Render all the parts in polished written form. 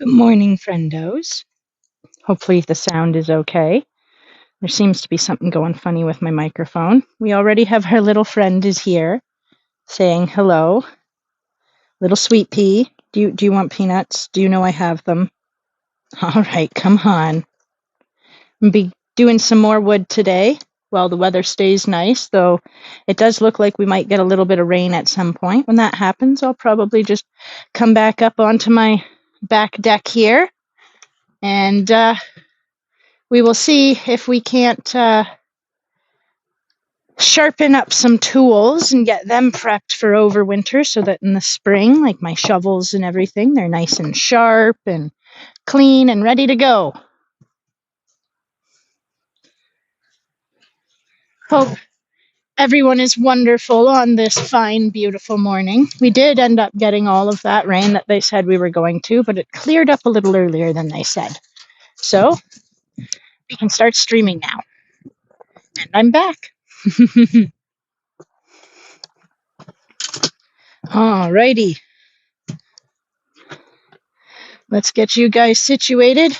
Good morning, friendos. Hopefully the sound is okay. There seems to be something going funny with my microphone. We already have our little friend is here saying hello. Little sweet pea. Do you want peanuts? Do you know I have them? All right, come on. I'll be doing some more wood today while the weather stays nice, though it does look like we might get a little bit of rain at some point. When that happens, I'll probably just come back up onto my back deck here and we will see if we can't sharpen up some tools and get them prepped for overwinter so that in the spring, like my shovels and everything, they're nice and sharp and clean and ready to go. Hope everyone is wonderful on this fine, beautiful morning. We did end up getting all of that rain that they said we were going to, but it cleared up a little earlier than they said. So we can start streaming now. And I'm back. Alrighty. Let's get you guys situated.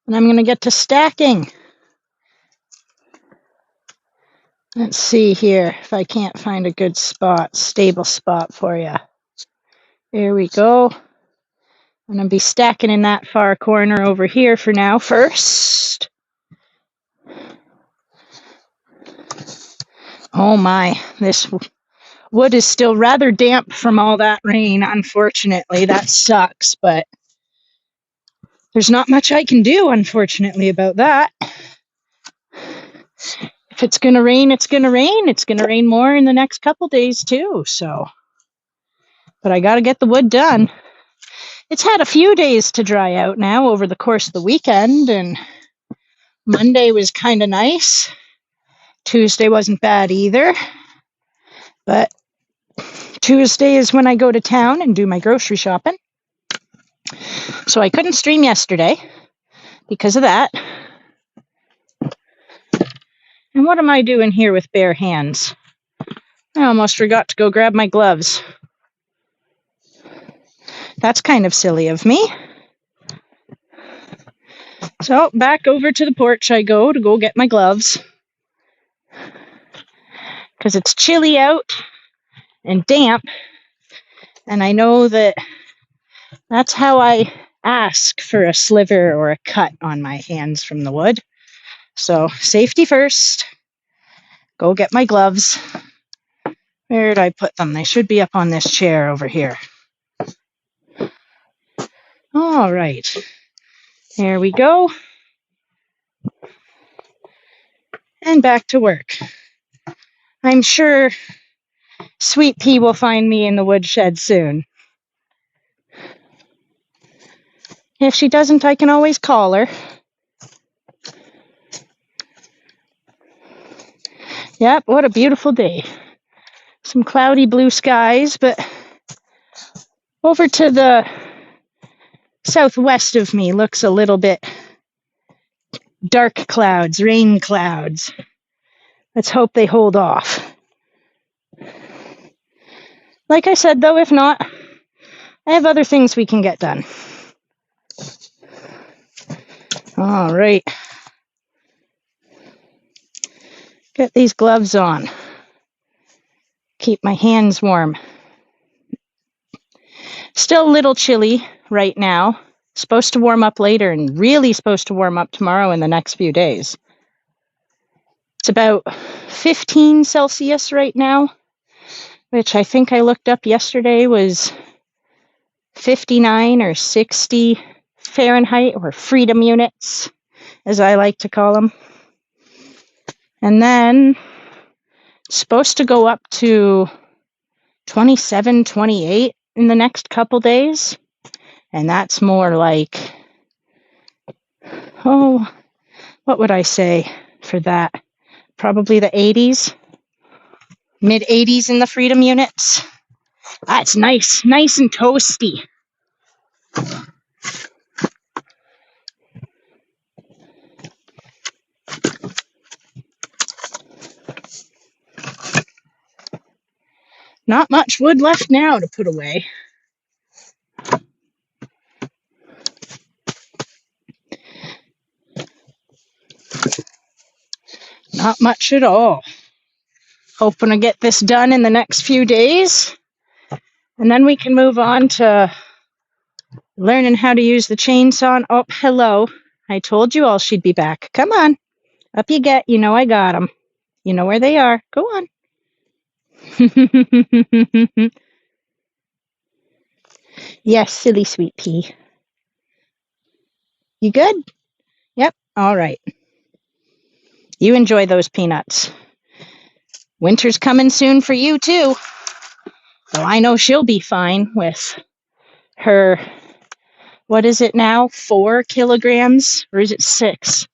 And I'm going to get to stacking. Let's see here if I can't find a good spot, stable spot for you. There we go. I'm going to be stacking in that far corner over here for now first. Oh my, this wood is still rather damp from all that rain, unfortunately. That sucks, but there's not much I can do, unfortunately, about that. If it's going to rain, it's going to rain. It's going to rain more in the next couple days too, so. But I got to get the wood done. It's had a few days to dry out now over the course of the weekend, and Monday was kind of nice. Tuesday wasn't bad either, but Tuesday is when I go to town and do my grocery shopping. So I couldn't stream yesterday because of that. And what am I doing here with bare hands? I almost forgot to go grab my gloves. That's kind of silly of me. So back over to the porch I go to get my gloves because it's chilly out and damp, and I know that that's how I ask for a sliver or a cut on my hands from the wood. So safety first. Go get my gloves. Where did I put them? They should be up on this chair over here. All right. There we go. And back to work. I'm sure Sweetpea will find me in the woodshed soon. If she doesn't, I can always call her. Yep, what a beautiful day. Some cloudy blue skies, but over to the southwest of me looks a little bit dark clouds, rain clouds. Let's hope they hold off. Like I said, though, if not, I have other things we can get done. All right. Get these gloves on. Keep my hands warm. Still a little chilly right now. Supposed to warm up later and really supposed to warm up tomorrow in the next few days. It's about 15 Celsius right now, which I think I looked up yesterday was 59 or 60 Fahrenheit, or freedom units, as I like to call them. And then it's supposed to go up to 27, 28 in the next couple days. And that's more like, what would I say for that? Probably the 80s, mid 80s in the freedom units. That's nice and toasty. Not much wood left now to put away. Not much at all. Hoping to get this done in the next few days. And then we can move on to learning how to use the chainsaw. Oh, hello. I told you all she'd be back. Come on. Up you get. You know I got them. You know where they are. Go on. Yes, silly sweet pea. You good? Yep. All right. You enjoy those peanuts. Winter's coming soon for you, too. Though I know she'll be fine with her, what is it now, 4 kilograms? Or is it 6?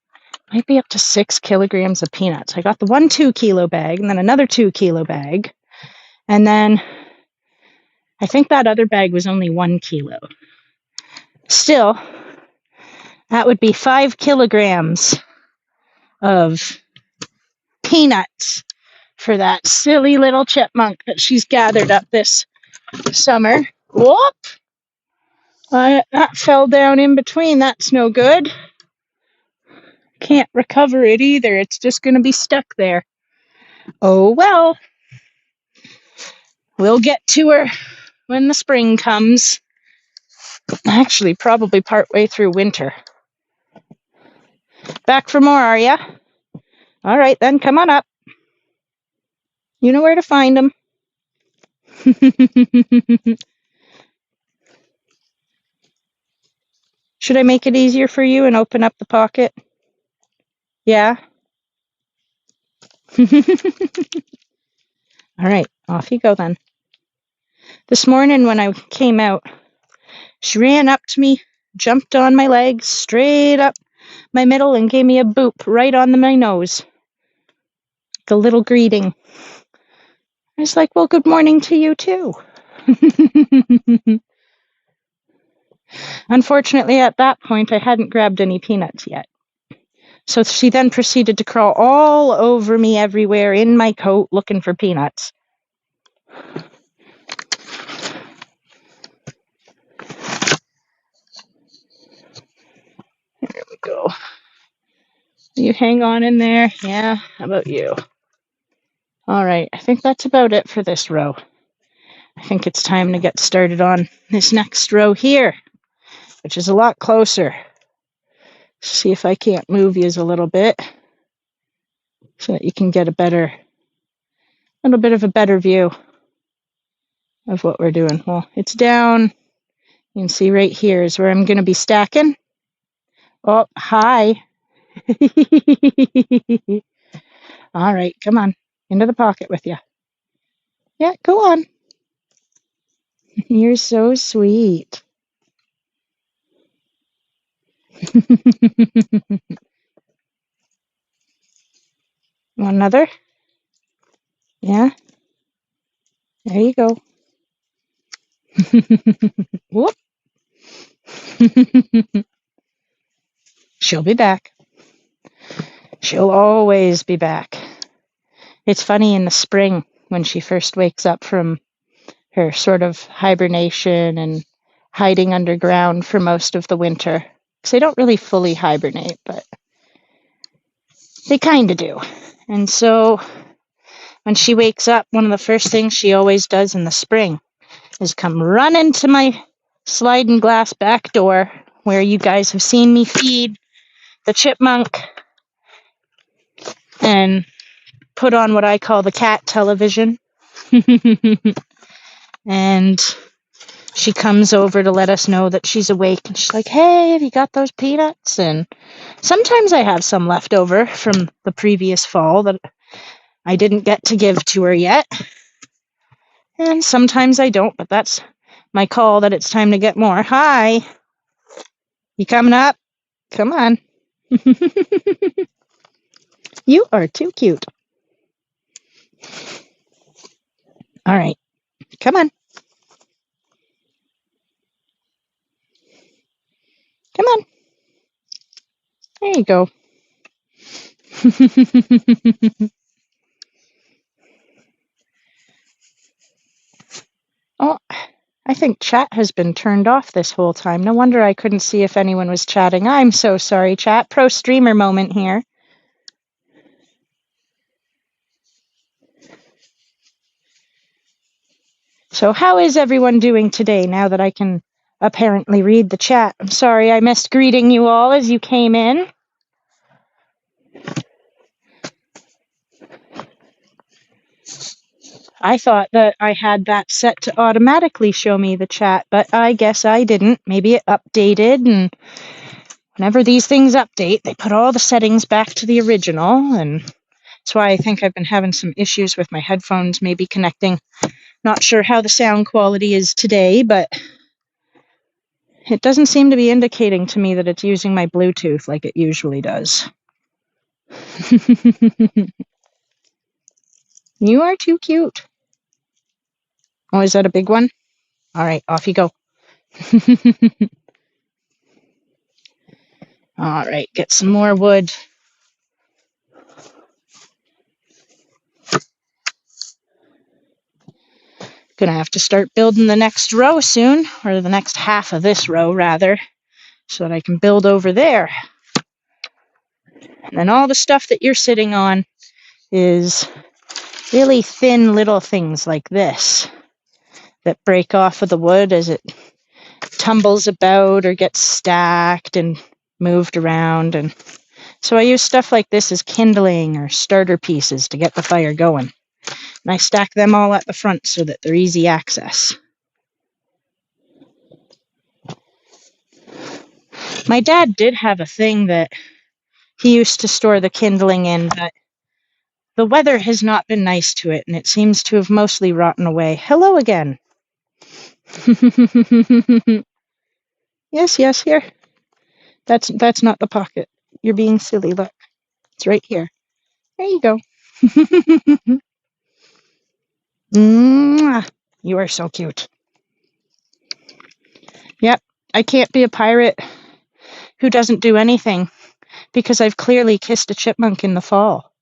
Might be up to 6 kilograms of peanuts. I got the 1 2-kilo bag and then another 2-kilo bag. And then I think that other bag was only 1 kilo. Still, that would be 5 kilograms of peanuts for that silly little chipmunk that she's gathered up this summer. Whoop! That fell down in between. That's no good. Can't recover it either. It's just going to be stuck there. Oh well. We'll get to her when the spring comes. Actually, probably partway through winter. Back for more, are ya? All right, then, come on up. You know where to find them. Should I make it easier for you and open up the pocket? Yeah? All right, off you go then. This morning when I came out, she ran up to me, jumped on my legs, straight up my middle, and gave me a boop right on my nose. Like a little greeting. I was like, well, good morning to you too. Unfortunately, at that point, I hadn't grabbed any peanuts yet. So she then proceeded to crawl all over me everywhere in my coat looking for peanuts. There we go. You hang on in there. Yeah, how about you? All right, I think that's about it for this row. I think it's time to get started on this next row here, which is a lot closer. See if I can't move you a little bit so that you can get a little bit of a better view of what we're doing. Well, it's down. You can see right here is where I'm going to be stacking. Oh, hi. All right, come on. Into the pocket with you. Yeah, go on. You're so sweet. Want another? Yeah. There you go. Whoop. She'll be back. She'll always be back. It's funny in the spring when she first wakes up from her sort of hibernation and hiding underground for most of the winter. Because they don't really fully hibernate, but they kind of do. And so when she wakes up, one of the first things she always does in the spring is come running to my sliding glass back door where you guys have seen me feed the chipmunk and put on what I call the cat television. And she comes over to let us know that she's awake. And she's like, hey, have you got those peanuts? And sometimes I have some left over from the previous fall that I didn't get to give to her yet. And sometimes I don't, but that's my call that it's time to get more. Hi. You coming up? Come on. You are too cute. All right. Come on. Come on. There you go. Oh, I think chat has been turned off this whole time. No wonder I couldn't see if anyone was chatting. I'm so sorry, chat. Pro streamer moment here. So how is everyone doing today now that I can apparently read the chat? I'm sorry I missed greeting you all as you came in. I thought that I had that set to automatically show me the chat, but I guess I didn't. Maybe it updated, and whenever these things update, they put all the settings back to the original, and that's why I think I've been having some issues with my headphones, maybe connecting. Not sure how the sound quality is today, but it doesn't seem to be indicating to me that it's using my Bluetooth like it usually does. You are too cute. Oh, is that a big one? All right, off you go. All right, get some more wood. Gonna have to start building the next row soon, or the next half of this row, rather, so that I can build over there. And then all the stuff that you're sitting on is really thin little things like this that break off of the wood as it tumbles about or gets stacked and moved around. And so I use stuff like this as kindling or starter pieces to get the fire going. And I stack them all at the front so that they're easy access. My dad did have a thing that he used to store the kindling in, but the weather has not been nice to it, and it seems to have mostly rotten away. Hello again. Yes, here. That's not the pocket. You're being silly. Look, it's right here. There you go. Mwah. You are so cute. Yep, I can't be a pirate who doesn't do anything because I've clearly kissed a chipmunk in the fall.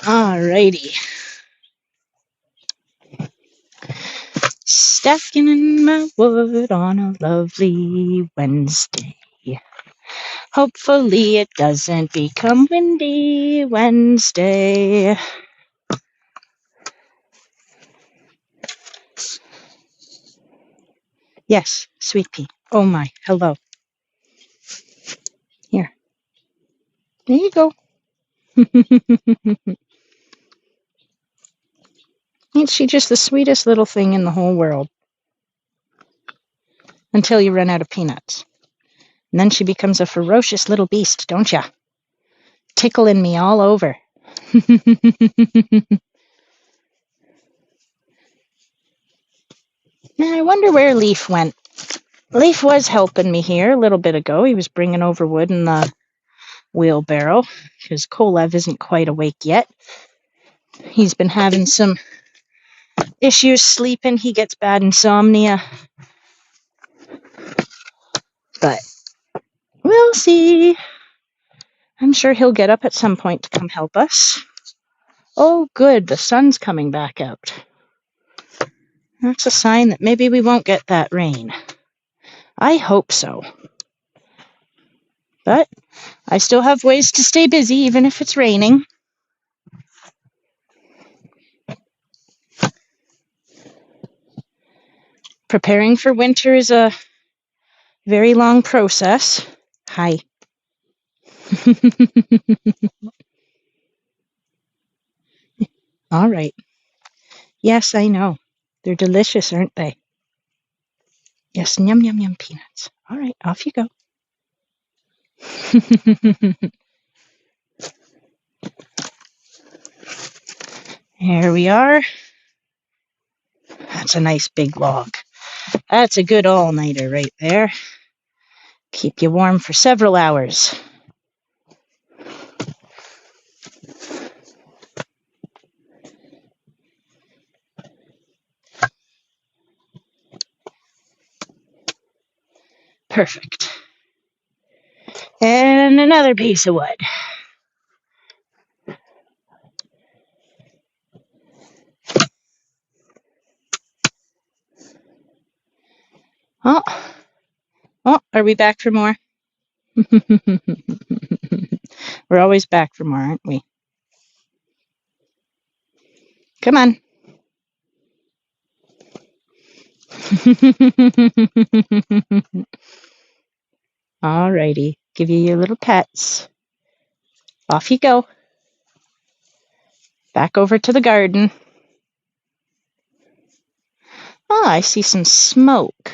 Alrighty. Stacking in my wood on a lovely Wednesday. Hopefully it doesn't become windy Wednesday. Yes, Sweetpea. Oh my, hello. Here. There you go. Ain't she just the sweetest little thing in the whole world? Until you run out of peanuts. And then she becomes a ferocious little beast, don't ya? Tickling me all over. Now, I wonder where Leaf went. Leaf was helping me here a little bit ago. He was bringing over wood in the wheelbarrow because Kolev isn't quite awake yet. He's been having some issues sleeping. He gets bad insomnia. But we'll see. I'm sure he'll get up at some point to come help us. Oh, good. The sun's coming back out. That's a sign that maybe we won't get that rain. I hope so. But I still have ways to stay busy, even if it's raining. Preparing for winter is a very long process. Hi. All right. Yes, I know. They're delicious, aren't they? Yes, yum, yum, yum peanuts. All right, off you go. Here we are. That's a nice big log. That's a good all-nighter right there. Keep you warm for several hours. Perfect. And another piece of wood. Oh, are we back for more? We're always back for more, aren't we? Come on. Alrighty, give you your little pets. Off you go. Back over to the garden. Oh, I see some smoke.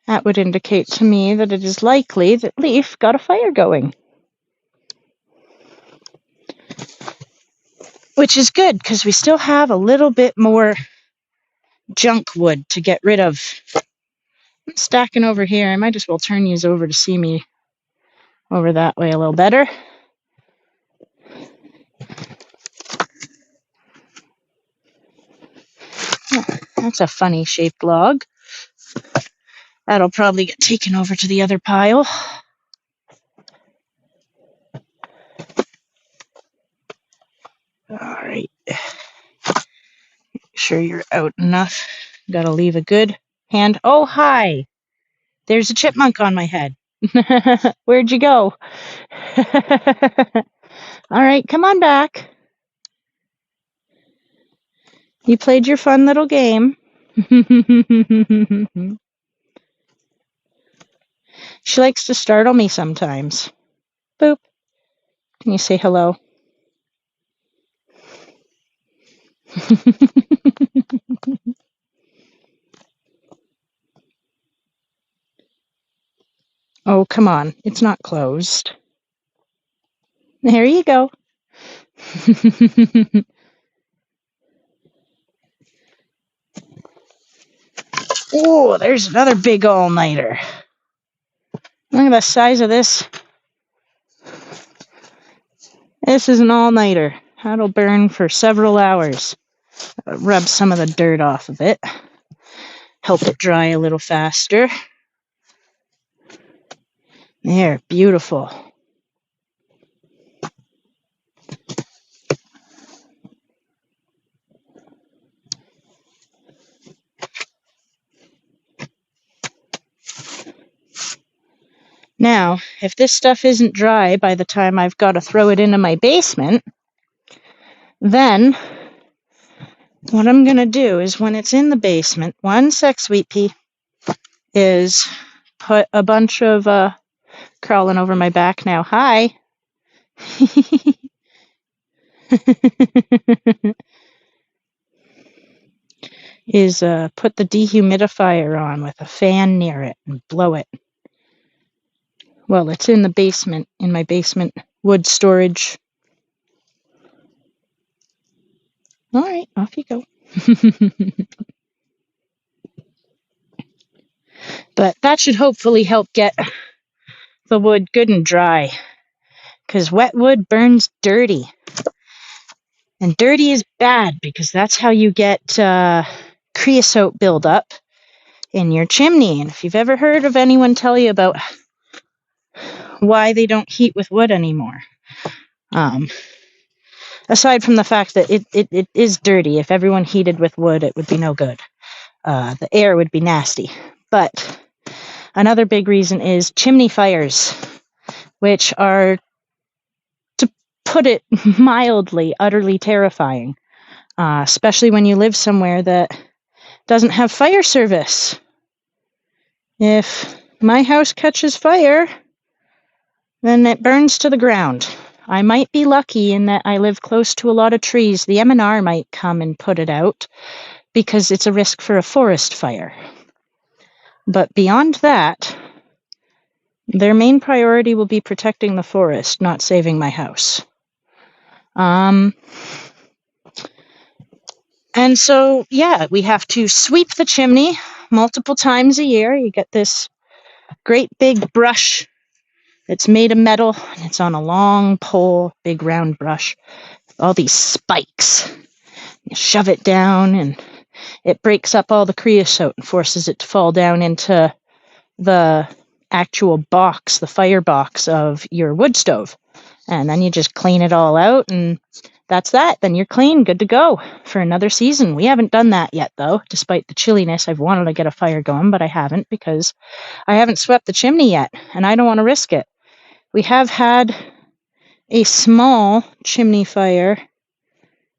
That would indicate to me that it is likely that Leaf got a fire going. Which is good, because we still have a little bit more junk wood to get rid of. I'm stacking over here. I might as well turn these over to see me over that way a little better. That's a funny shaped log. That'll probably get taken over to the other pile. All right. Make sure you're out enough. Gotta leave a good hand. Oh, hi. There's a chipmunk on my head. Where'd you go? All right, come on back. You played your fun little game. She likes to startle me sometimes. Boop. Can you say hello? Oh, come on. It's not closed. There you go. Oh, there's another big all-nighter. Look at the size of this. This is an all-nighter. That'll burn for several hours. Rub some of the dirt off of it. Help it dry a little faster. There, beautiful. Now, if this stuff isn't dry by the time I've got to throw it into my basement, then what I'm going to do is when it's in the basement, one sec, Sweetpea, is put a bunch of, crawling over my back now. Hi. Is put the dehumidifier on with a fan near it and blow it. Well, it's in the basement, in my basement wood storage. All right, off you go. But that should hopefully help get the wood good and dry, because wet wood burns dirty. And dirty is bad, because that's how you get creosote buildup in your chimney. And if you've ever heard of anyone tell you about why they don't heat with wood anymore, aside from the fact that it is dirty, if everyone heated with wood, it would be no good. The air would be nasty. But another big reason is chimney fires, which are, to put it mildly, utterly terrifying, especially when you live somewhere that doesn't have fire service. If my house catches fire, then it burns to the ground. I might be lucky in that I live close to a lot of trees. The M&R might come and put it out because it's a risk for a forest fire. But beyond that, their main priority will be protecting the forest, not saving my house. And so, yeah, we have to sweep the chimney multiple times a year. You get this great big brush. It's made of metal, and it's on a long pole, big round brush, all these spikes. You shove it down, and it breaks up all the creosote and forces it to fall down into the actual box, the fire box of your wood stove. And then you just clean it all out, and that's that. Then you're clean, good to go for another season. We haven't done that yet, though. Despite the chilliness, I've wanted to get a fire going, but I haven't because I haven't swept the chimney yet, and I don't want to risk it. We have had a small chimney fire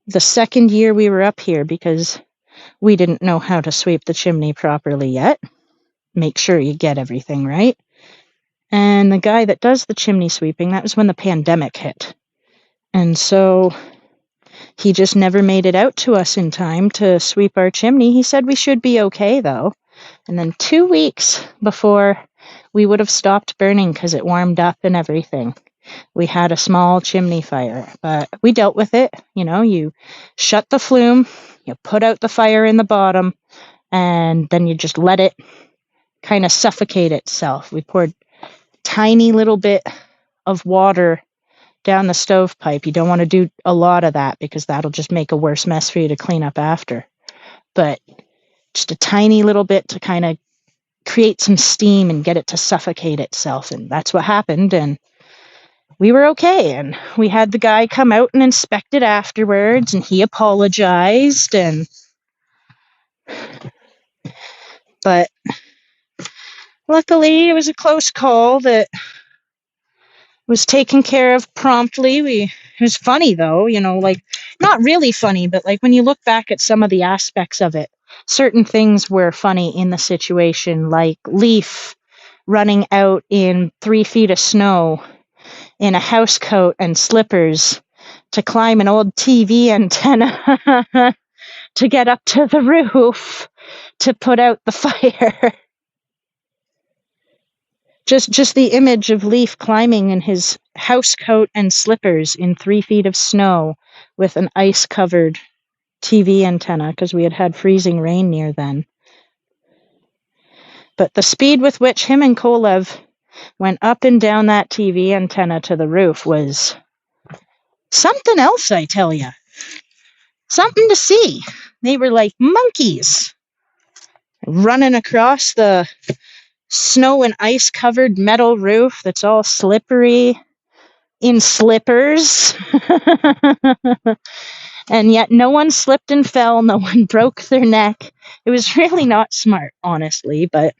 the second year we were up here because we didn't know how to sweep the chimney properly yet. Make sure you get everything right. And the guy that does the chimney sweeping, that was when the pandemic hit. And so he just never made it out to us in time to sweep our chimney. He said we should be okay, though. And then 2 weeks before we would have stopped burning because it warmed up and everything, we had a small chimney fire. But we dealt with it. You shut the flume, you put out the fire in the bottom, and then you just let it kind of suffocate itself. We poured tiny little bit of water down the stovepipe. You don't want to do a lot of that because that'll just make a worse mess for you to clean up after. But just a tiny little bit to kind of create some steam and get it to suffocate itself. And that's what happened. And we were okay. And we had the guy come out and inspect it afterwards. And he apologized. But luckily, it was a close call that was taken care of promptly. It was funny, though, not really funny, but when you look back at some of the aspects of it, certain things were funny in the situation, like Leaf running out in 3 feet of snow in a house coat and slippers to climb an old TV antenna to get up to the roof to put out the fire. Just the image of Leaf climbing in his house coat and slippers in 3 feet of snow with an ice-covered TV antenna, because we had had freezing rain near then. But the speed with which him and Kolev went up and down that TV antenna to the roof was something else, I tell you. Something to see. They were like monkeys running across the snow and ice covered metal roof that's all slippery in slippers. And yet no one slipped and fell, no one broke their neck. It was really not smart, honestly, but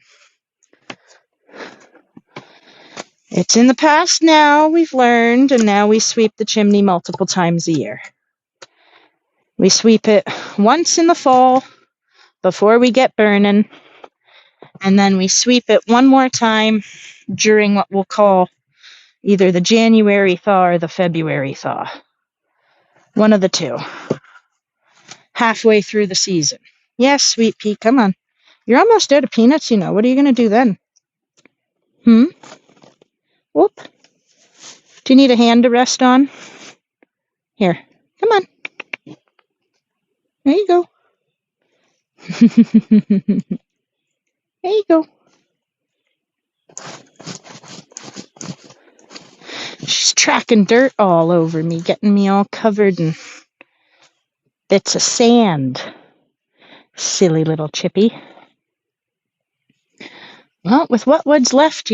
it's in the past now. We've learned, and now we sweep the chimney multiple times a year. We sweep it once in the fall before we get burning, and then we sweep it one more time during what we'll call either the January thaw or the February thaw. One of the two. Halfway through the season. Yes, Sweetpea, come on. You're almost out of peanuts, What are you going to do then? Whoop. Do you need a hand to rest on? Here, come on. There you go. There you go. She's tracking dirt all over me, getting me all covered in bits of sand. Silly little chippy. Well, with what wood's left,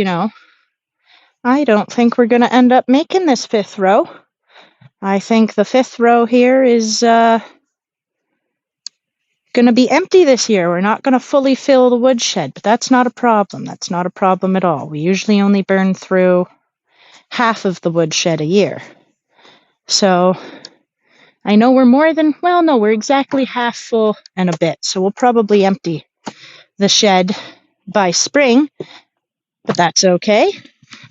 I don't think we're going to end up making this 5th row. I think the 5th row here is going to be empty this year. We're not going to fully fill the woodshed, but that's not a problem. That's not a problem at all. We usually only burn through half of the woodshed a year. So I know we're exactly half full and a bit. So we'll probably empty the shed by spring, but that's okay.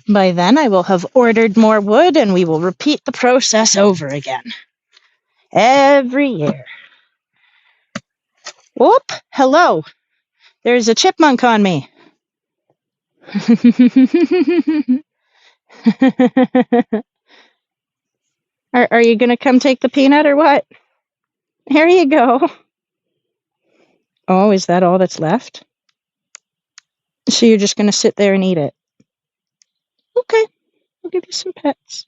By then I will have ordered more wood and we will repeat the process over again. Every year. Whoop! Hello! There's a chipmunk on me. Are you going to come take the peanut or what? Here you go. Oh, is that all that's left? So you're just going to sit there and eat it? Okay, I'll give you some pets.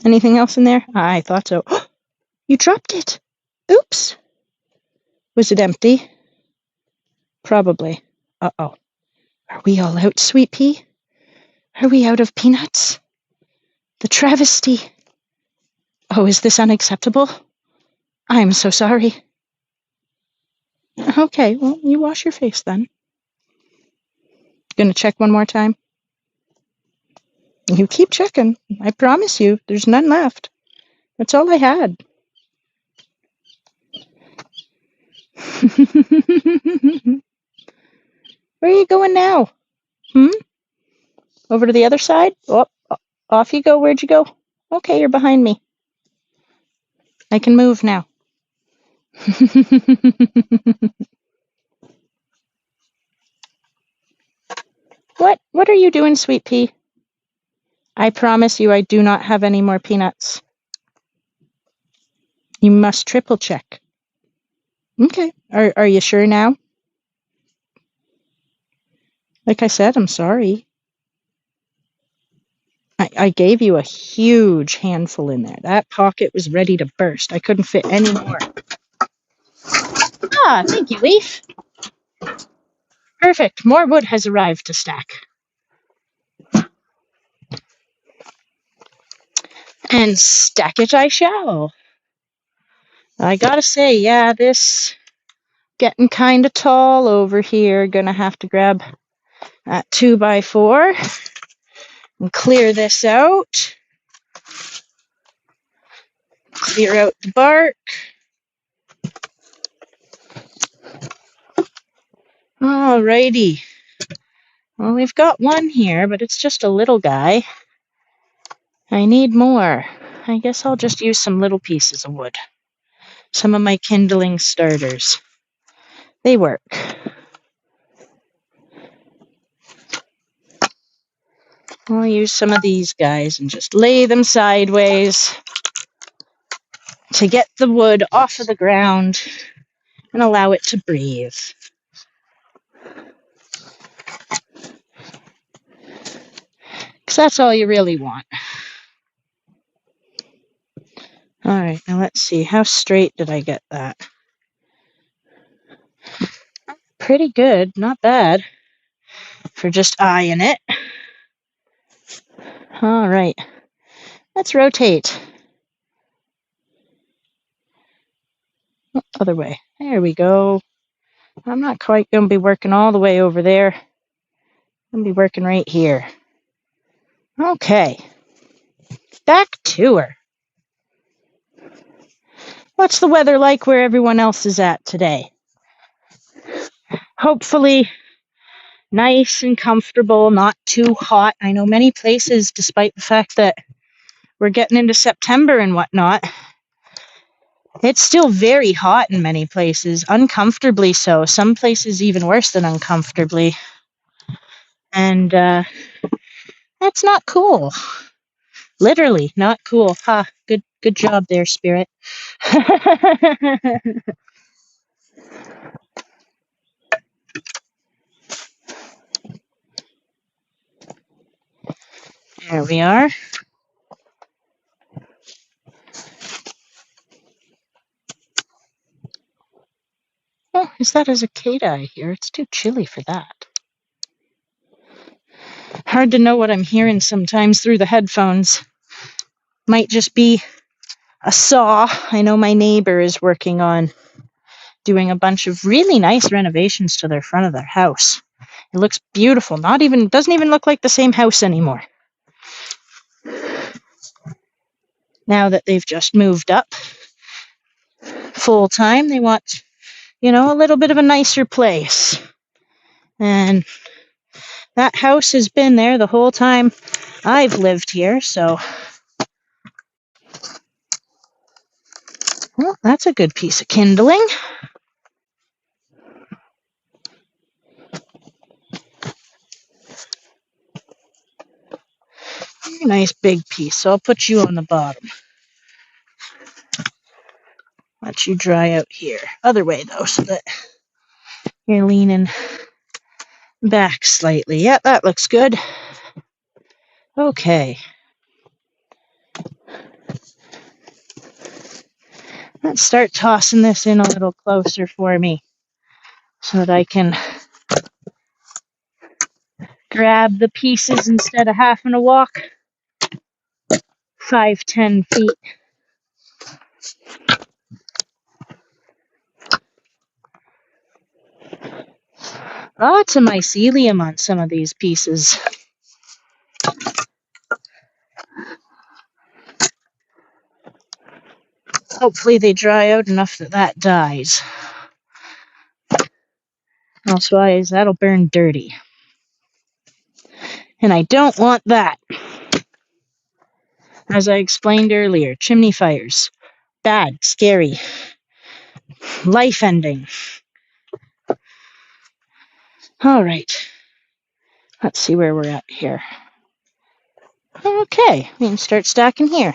Anything else in there? I thought so. You dropped it. Oops. Was it empty? Probably. Uh-oh. Are we all out, Sweetpea? Are we out of peanuts? The travesty. Oh, is this unacceptable? I'm so sorry. Okay, well, you wash your face then. Gonna check one more time? You keep checking. I promise you, there's none left. That's all I had. Where are you going now? Over to the other side? Oh, off you go. Where'd you go? Okay, you're behind me. I can move now. What are you doing, Sweet Pea? I promise you I do not have any more peanuts. You must triple check. Okay. Are you sure now? Like I said, I'm sorry. I gave you a huge handful in there. That pocket was ready to burst. I couldn't fit any more. Ah, thank you, Leaf. Perfect. More wood has arrived to stack. And stack it I shall. I gotta say, yeah, this getting kind of tall over here. Gonna have to grab that 2x4 and clear this out. Clear out the bark. Alrighty. Well, we've got one here, but it's just a little guy. I need more. I guess I'll just use some little pieces of wood. Some of my kindling starters. They work. I'll use some of these guys and just lay them sideways to get the wood off of the ground and allow it to breathe. Because that's all you really want. Alright, now let's see. How straight did I get that? Pretty good. Not bad. For just eyeing it. Alright. Let's rotate. Other way. There we go. I'm not quite going to be working all the way over there. I'm going to be working right here. Okay. Back to her. What's the weather like where everyone else is at today? Hopefully nice and comfortable, not too hot. I know many places, despite the fact that we're getting into September and whatnot, it's still very hot in many places, uncomfortably so. Some places even worse than uncomfortably. And that's not cool. Literally not cool. Ha, good job there, Spirit. There we are. Oh, is that a cicada I hear? It's too chilly for that. Hard to know what I'm hearing sometimes through the headphones. Might just be a saw. I know my neighbor is working on doing a bunch of really nice renovations to their front of their house. It looks beautiful. Doesn't even look like the same house anymore. Now that they've just moved up full time, they want, a little bit of a nicer place. And that house has been there the whole time I've lived here, so. Well, that's a good piece of kindling. Nice big piece, so I'll put you on the bottom. Let you dry out here. Other way, though, so that you're leaning back slightly. Yeah, that looks good. Okay. Let's start tossing this in a little closer for me so that I can grab the pieces instead of having to walk 5-10 feet. Lots of mycelium on some of these pieces. Hopefully they dry out enough that dies. Otherwise, that'll burn dirty. And I don't want that. As I explained earlier, chimney fires. Bad, scary, life-ending. All right. Let's see where we're at here. Okay, we can start stacking here.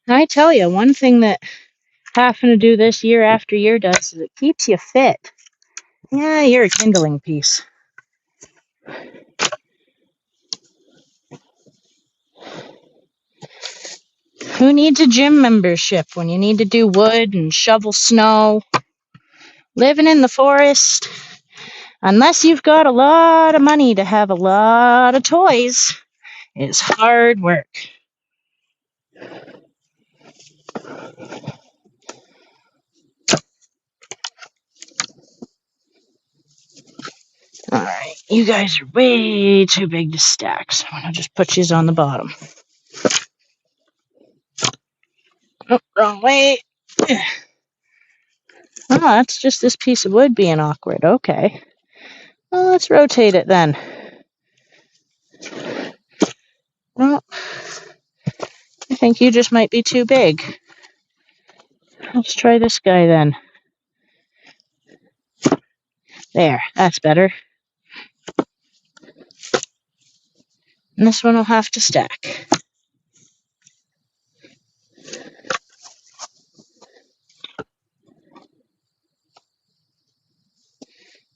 And I tell you, one thing that having to do this year after year does is it keeps you fit. Yeah, you're a kindling piece. Who needs a gym membership when you need to do wood and shovel snow? Living in the forest, unless you've got a lot of money to have a lot of toys, is hard work. Alright, you guys are way too big to stack, so I'm going to just put yous on the bottom. Oh, wrong way. Oh, that's just this piece of wood being awkward. Okay. Well, let's rotate it then. Well, I think you just might be too big. Let's try this guy then. There, that's better. And this one will have to stack.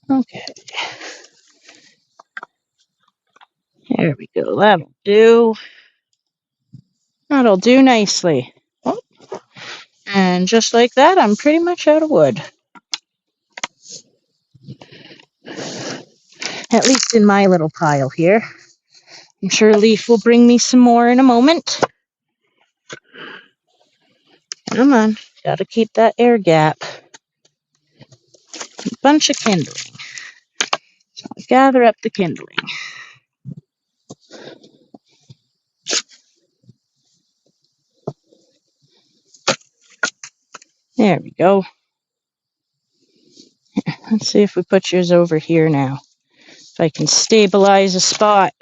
Okay. There we go. That'll do. That'll do nicely. Oh. And just like that, I'm pretty much out of wood. At least in my little pile here. I'm sure Leaf will bring me some more in a moment. Come on. Gotta keep that air gap. A bunch of kindling. So I'll gather up the kindling. There we go. Let's see if we put yours over here now. If I can stabilize a spot.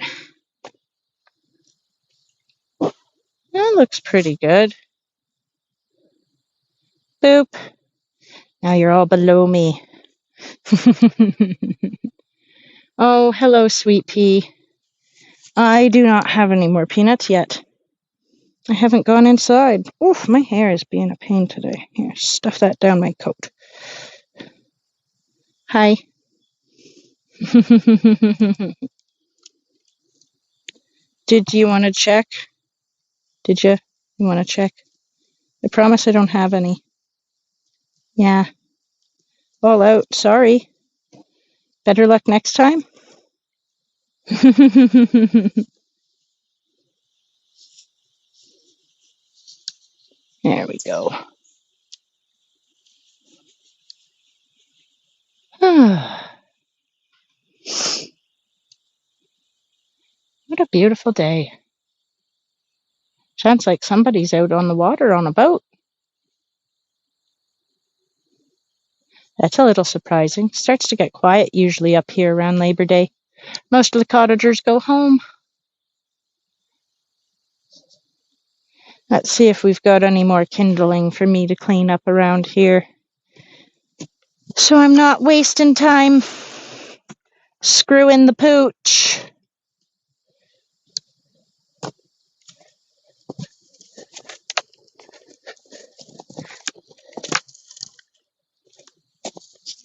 That looks pretty good. Boop. Now you're all below me. Oh, hello, Sweetpea. I do not have any more peanuts yet. I haven't gone inside. Oof, my hair is being a pain today. Here, stuff that down my coat. Hi. Did you want to check? Did you? You want to check? I promise I don't have any. Yeah. All out. Sorry. Better luck next time. There we go. What a beautiful day. Sounds like somebody's out on the water on a boat. That's a little surprising. Starts to get quiet usually up here around Labor Day. Most of the cottagers go home. Let's see if we've got any more kindling for me to clean up around here. So I'm not wasting time screwing the pooch.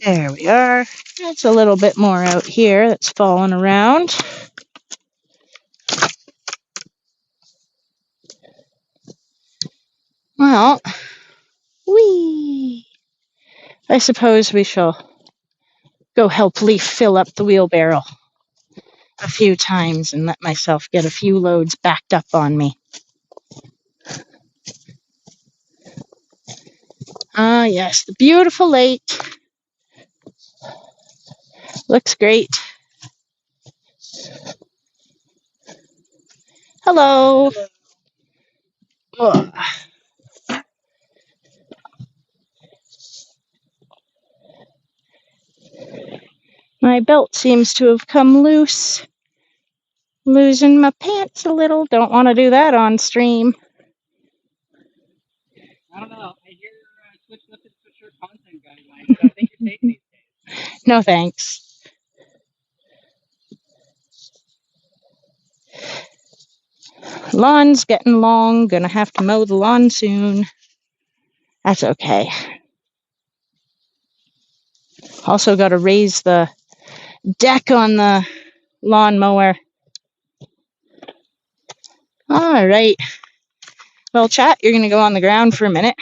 There we are. That's a little bit more out here that's falling around. Well, whee! I suppose we shall go help Leaf fill up the wheelbarrow a few times and let myself get a few loads backed up on me. Ah, yes, the beautiful lake. Looks great. Hello. Ugh. My belt seems to have come loose. Losing my pants a little. Don't want to do that on stream. I don't know. I hear Twitch lifted Switcher content guidelines, so I think you're safe these days. No thanks. Lawn's getting long. Gonna have to mow the lawn soon. That's okay. Also got to raise the deck on the lawnmower. All right. Well, chat, you're going to go on the ground for a minute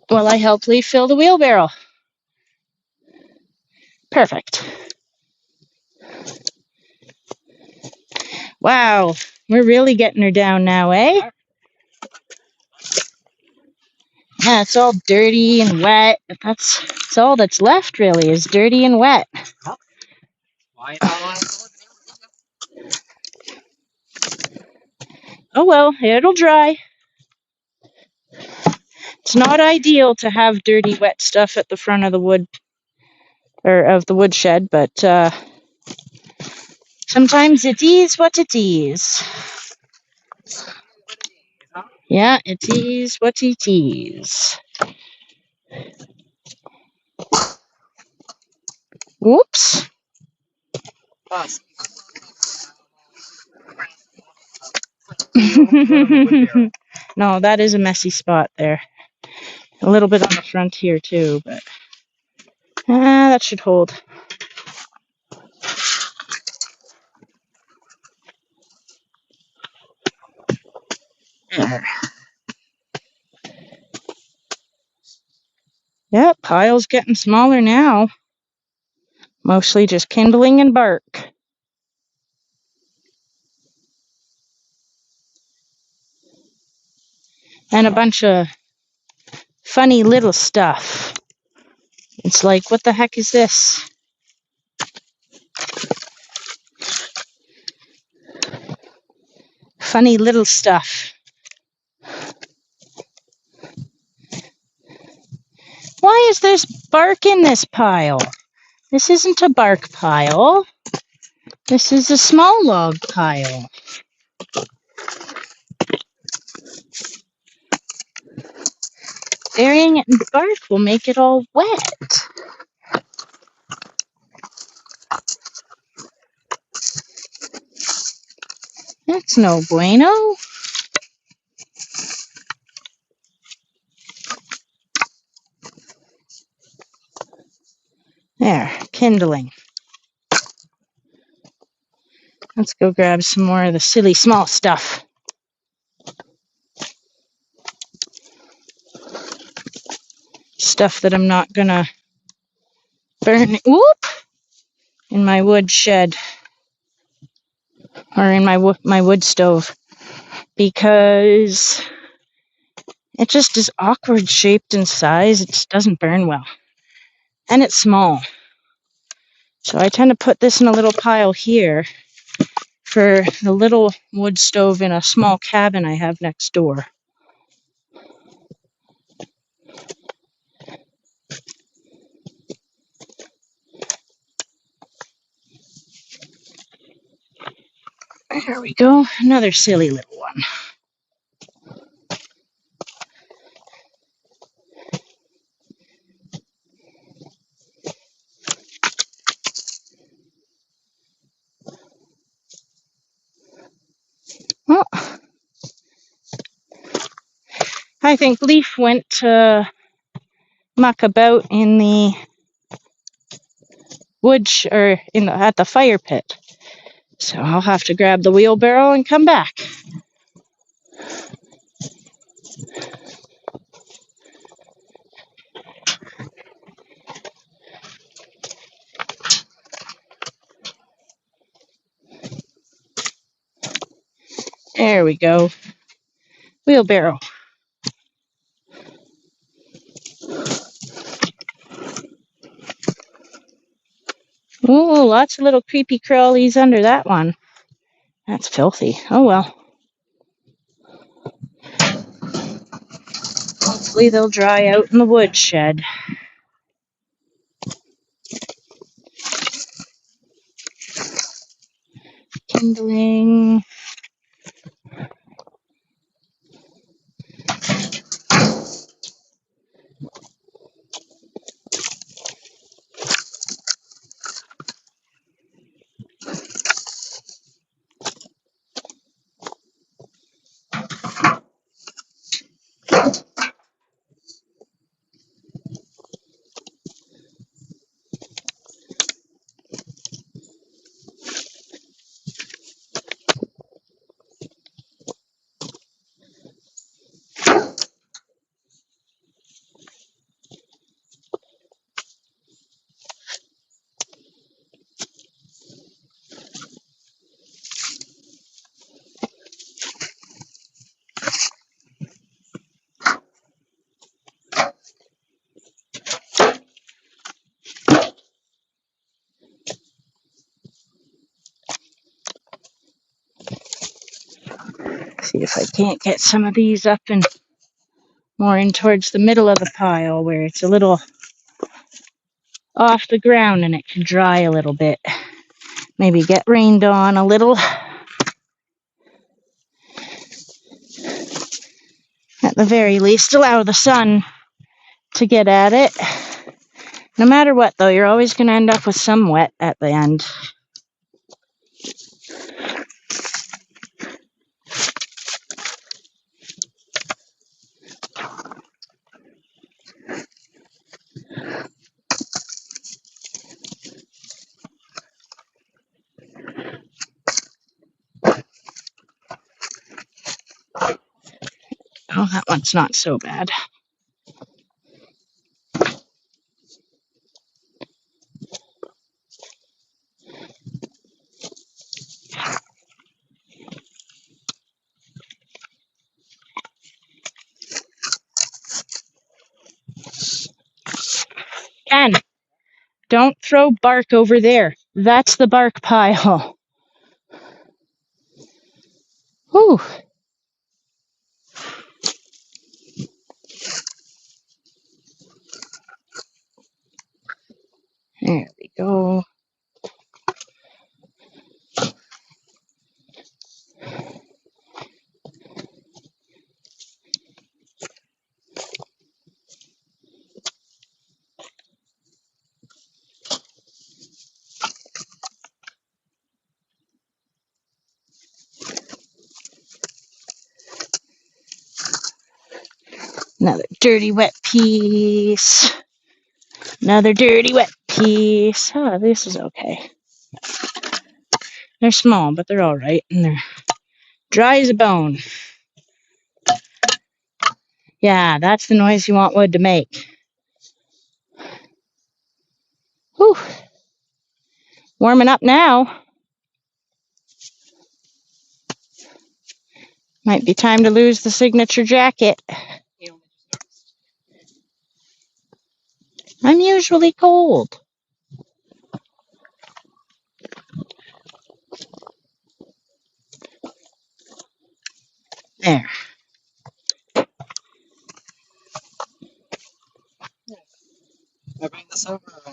while I help Leaf fill the wheelbarrow. Perfect. Wow, we're really getting her down now, eh? Yeah, it's all dirty and wet. That's all that's left, really, is dirty and wet. Oh well, it'll dry. It's not ideal to have dirty, wet stuff at the front of the wood or of the woodshed, but sometimes it is what it is. Yeah, it is what it is. Whoops. No, that is a messy spot there. A little bit on the front here too, but that should hold. There. Yep, pile's getting smaller now. Mostly just kindling and bark. And a bunch of funny little stuff. It's like, what the heck is this? Funny little stuff. Why is there bark in this pile? This isn't a bark pile. This is a small log pile. Burying it in bark will make it all wet. That's no bueno. There, kindling. Let's go grab some more of the silly small stuff. Stuff that I'm not gonna burn in my wood shed or in my wood stove, because it just is awkward shaped and size. It just doesn't burn well, and it's small. So I tend to put this in a little pile here for the little wood stove in a small cabin I have next door. There we go. Another silly little one. Well, I think Leaf went to muck about in the at the fire pit. So I'll have to grab the wheelbarrow and come back. There we go. Wheelbarrow. Oh, lots of little creepy crawlies under that one. That's filthy. Oh well. Hopefully they'll dry out in the woodshed. Kindling. See if I can't get some of these up and more in towards the middle of the pile where it's a little off the ground and it can dry a little bit. Maybe get rained on a little. At the very least, allow the sun to get at it. No matter what, though, you're always going to end up with some wet at the end. Oh, that one's not so bad. Ken, don't throw bark over there. That's the bark pile. Whew. There we go. Another dirty wet piece. Another dirty wet piece. Oh, this is okay. They're small, but they're all right, and they're dry as a bone. Yeah, that's the noise you want wood to make. Whew. Warming up now. Might be time to lose the signature jacket. I'm usually cold. There. I bring this over or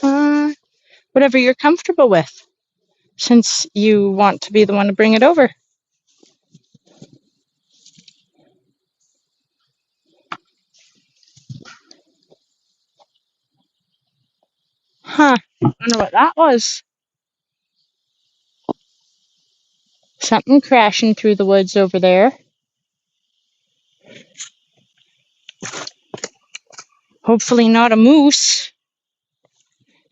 anymore? Whatever you're comfortable with, since you want to be the one to bring it over. Huh. Wonder what that was. Something crashing through the woods over there. Hopefully not a moose.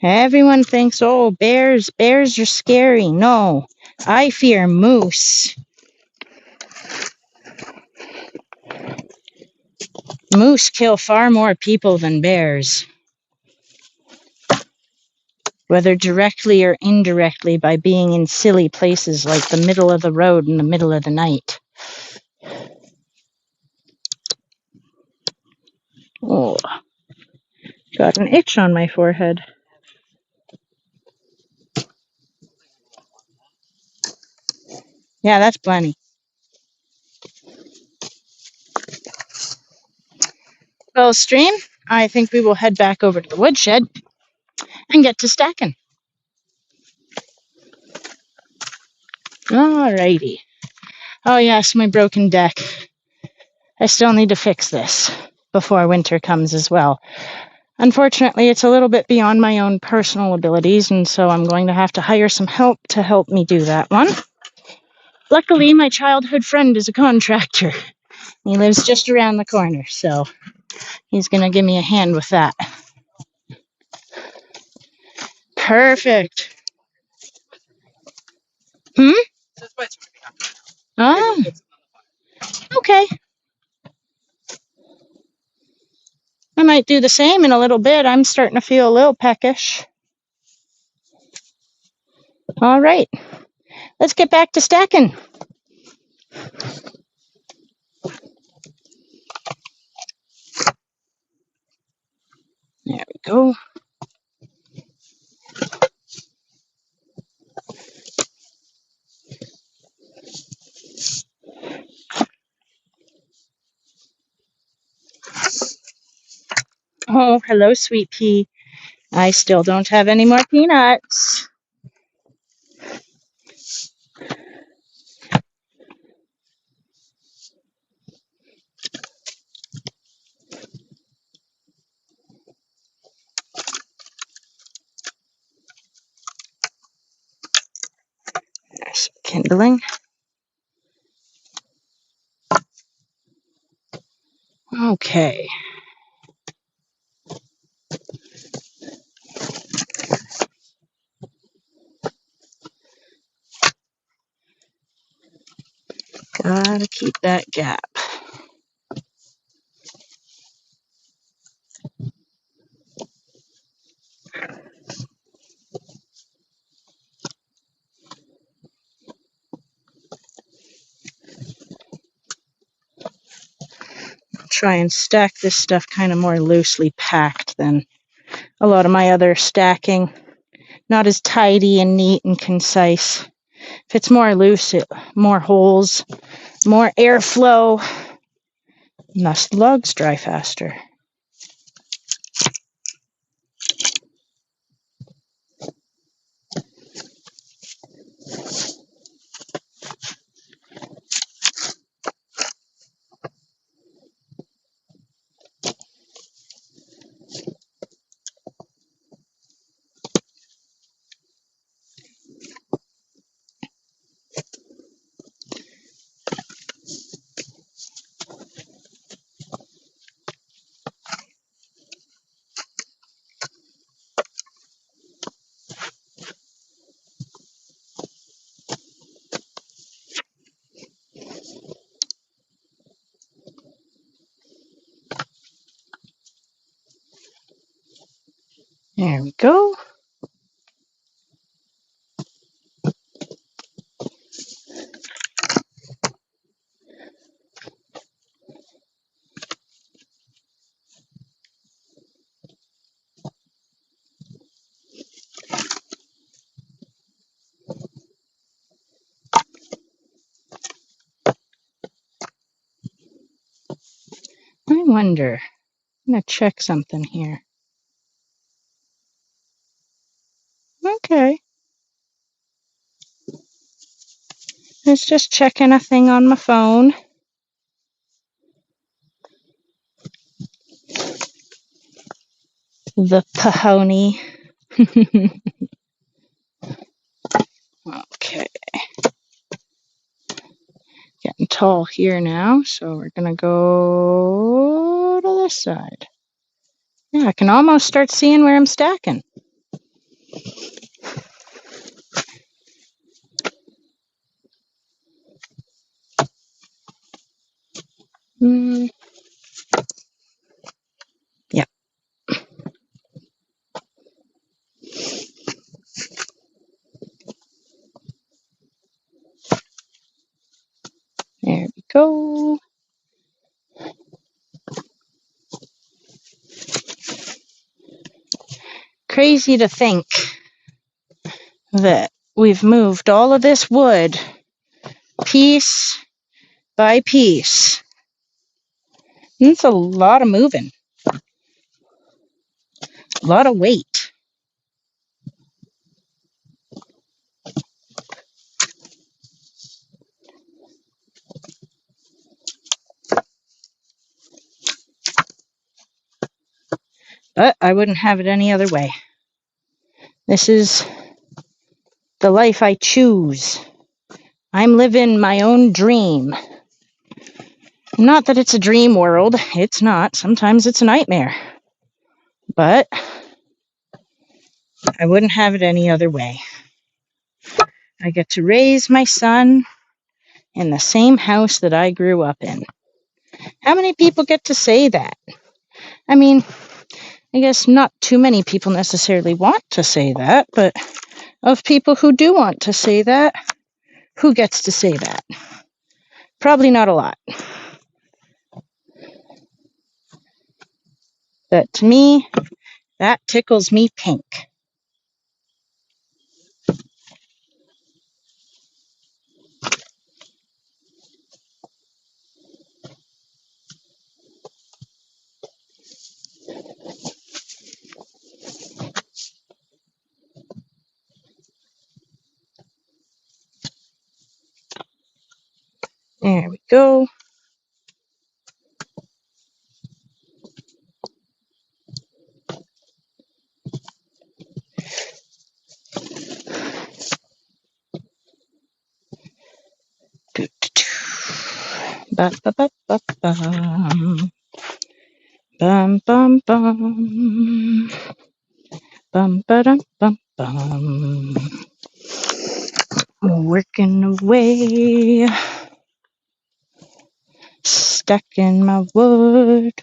Everyone thinks, oh, bears are scary. No, I fear moose. Moose kill far more people than bears. whether directly or indirectly by being in silly places like the middle of the road in the middle of the night. Oh, got an itch on my forehead. Yeah, that's plenty. Well, stream, I think we will head back over to the woodshed and get to stacking. Alrighty. Oh yes, my broken deck. I still need to fix this before winter comes as well. Unfortunately, it's a little bit beyond my own personal abilities, and so I'm going to have to hire some help to help me do that one. Luckily, my childhood friend is a contractor. He lives just around the corner, so he's going to give me a hand with that. Perfect. Ah, okay. I might do the same in a little bit. I'm starting to feel a little peckish. All right. Let's get back to stacking. There we go. Oh, hello, Sweetpea. I still don't have any more peanuts. There's some kindling. Okay. Gotta keep that gap. I'll try and stack this stuff kind of more loosely packed than a lot of my other stacking. Not as tidy and neat and concise. If it's more loose, more holes, more airflow, and thus the logs dry faster. There we go. I wonder. I'm going to check something here. Okay. It's just checking a thing on my phone. The Pahony. Okay. Getting tall here now, so we're going to go to this side. Yeah, I can almost start seeing where I'm stacking. Yep. go. Crazy to think that we've moved all of this wood piece by piece. It's a lot of moving, a lot of weight. But I wouldn't have it any other way. This is the life I choose. I'm living my own dream. Not that it's a dream world. It's not. Sometimes it's a nightmare. But I wouldn't have it any other way. I get to raise my son in the same house that I grew up in. How many people get to say that? I mean, I guess not too many people necessarily want to say that, but of people who do want to say that, who gets to say that? Probably not a lot. But to me, that tickles me pink. There we go. Ba ba ba ba bum. Bum bum bum. Bum ba dum bum bum. Working away, stacking my wood.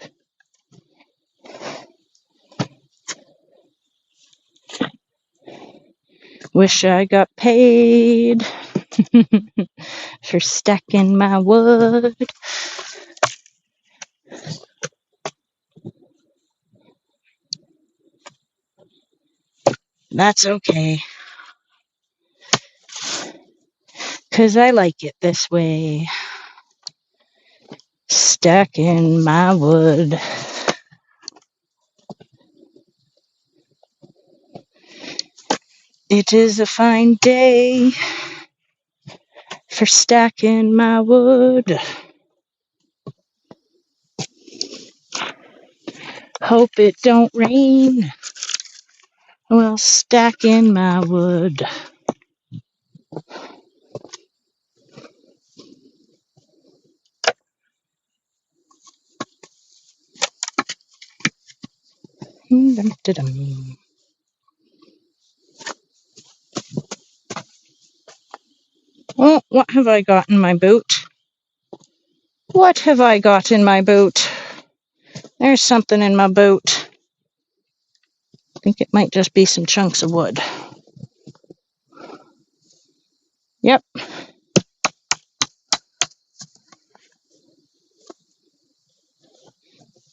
Wish I got paid for stacking my wood. That's okay, 'cause I like it this way. Stacking my wood. It is a fine day for stacking my wood. Hope it don't rain while stacking my wood. Oh, what have I got in my boot? What have I got in my boot? There's something in my boot. I think it might just be some chunks of wood. Yep.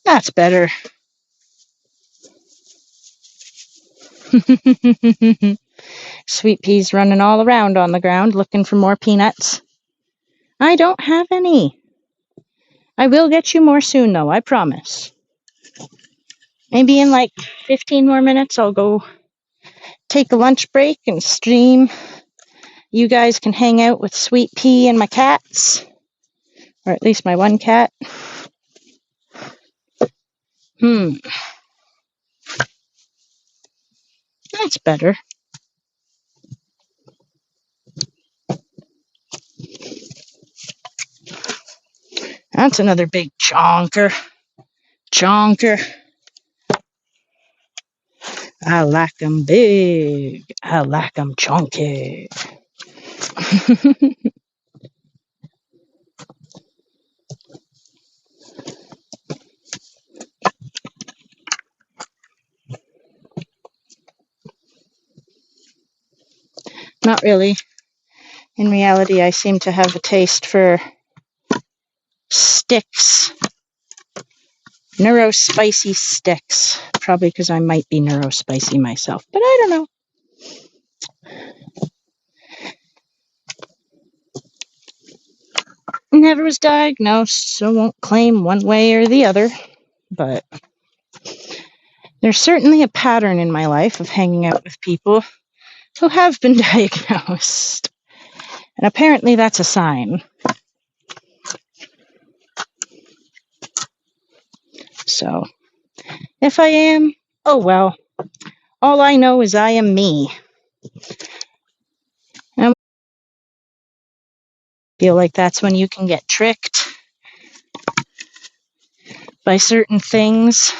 That's better. Sweetpea's running all around on the ground looking for more peanuts. I don't have any. I will get you more soon, though, I promise. Maybe in like 15 more minutes, I'll go take a lunch break and stream. You guys can hang out with Sweetpea and my cats, or at least my one cat. That's better. That's another big chonker. I like 'em big. I like 'em chunky. Not really. In reality, I seem to have a taste for sticks. Neurospicy sticks. Probably because I might be neurospicy myself, but I don't know. Never was diagnosed, so won't claim one way or the other. But there's certainly a pattern in my life of hanging out with people who have been diagnosed. And apparently that's a sign. So, if I am, oh well. All I know is I am me. And I feel like that's when you can get tricked by certain things.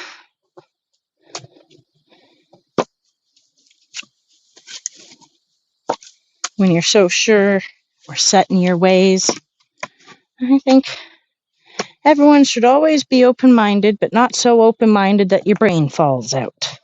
When you're so sure or set in your ways. I think everyone should always be open-minded, but not so open-minded that your brain falls out.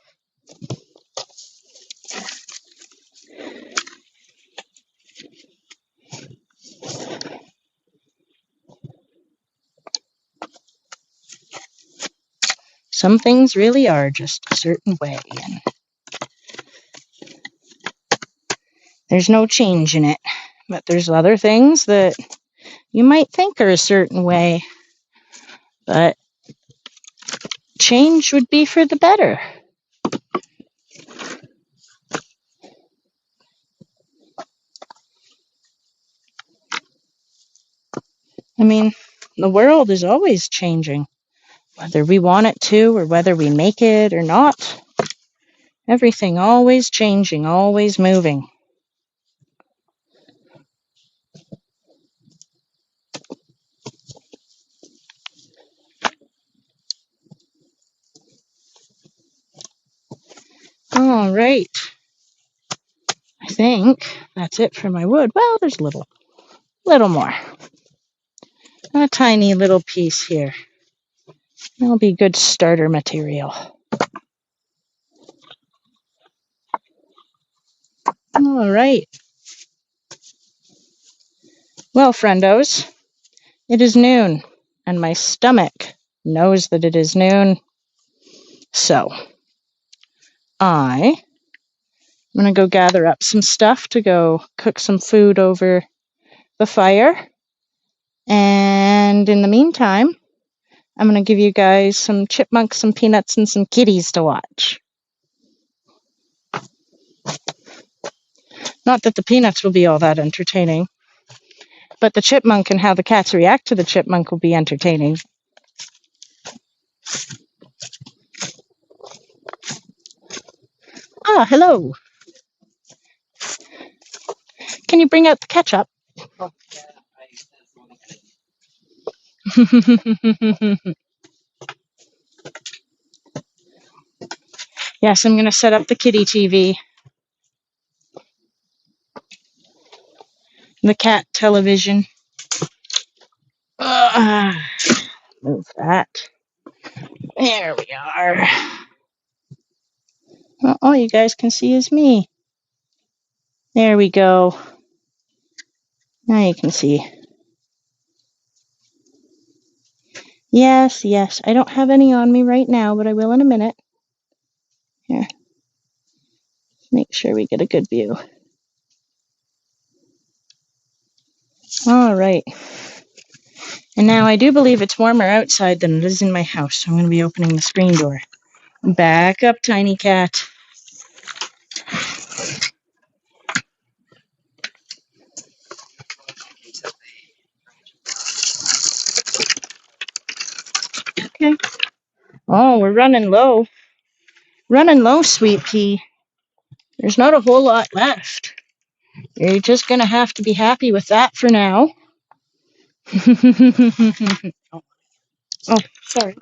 Some things really are just a certain way, and there's no change in it. But there's other things that you might think are a certain way, but change would be for the better. I mean, the world is always changing, whether we want it to or whether we make it or not. Everything always changing, always moving. All right. I think that's it for my wood. Well, there's a little more. A tiny little piece here. That'll be good starter material. All right. Well, friendos, it is noon, and my stomach knows that it is noon. So, I'm going to go gather up some stuff to go cook some food over the fire. And in the meantime, I'm going to give you guys some chipmunks, some peanuts, and some kitties to watch. Not that the peanuts will be all that entertaining, but the chipmunk and how the cats react to the chipmunk will be entertaining. Ah, hello. Can you bring out the ketchup? Oh, yeah, I Yes, I'm going to set up the kitty TV. The cat television. Move that. There we are. Well, all you guys can see is me. There we go. Now you can see. Yes, yes. I don't have any on me right now, but I will in a minute. Here. Make sure we get a good view. All right. And now I do believe it's warmer outside than it is in my house, so I'm going to be opening the screen door. Back up, tiny cat. Okay. Oh, we're running low. Running low, Sweetpea. There's not a whole lot left. You're just going to have to be happy with that for now. Oh, sorry.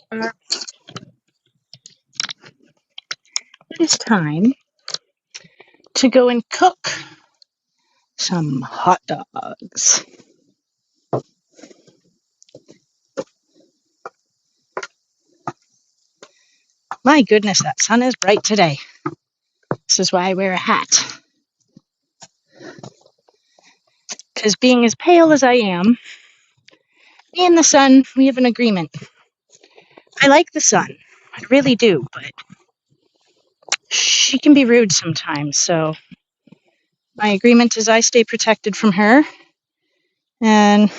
It is time to go and cook some hot dogs. My goodness, that sun is bright today. This is why I wear a hat. Because being as pale as I am, me and the sun, we have an agreement. I like the sun. I really do, but she can be rude sometimes, so my agreement is I stay protected from her, and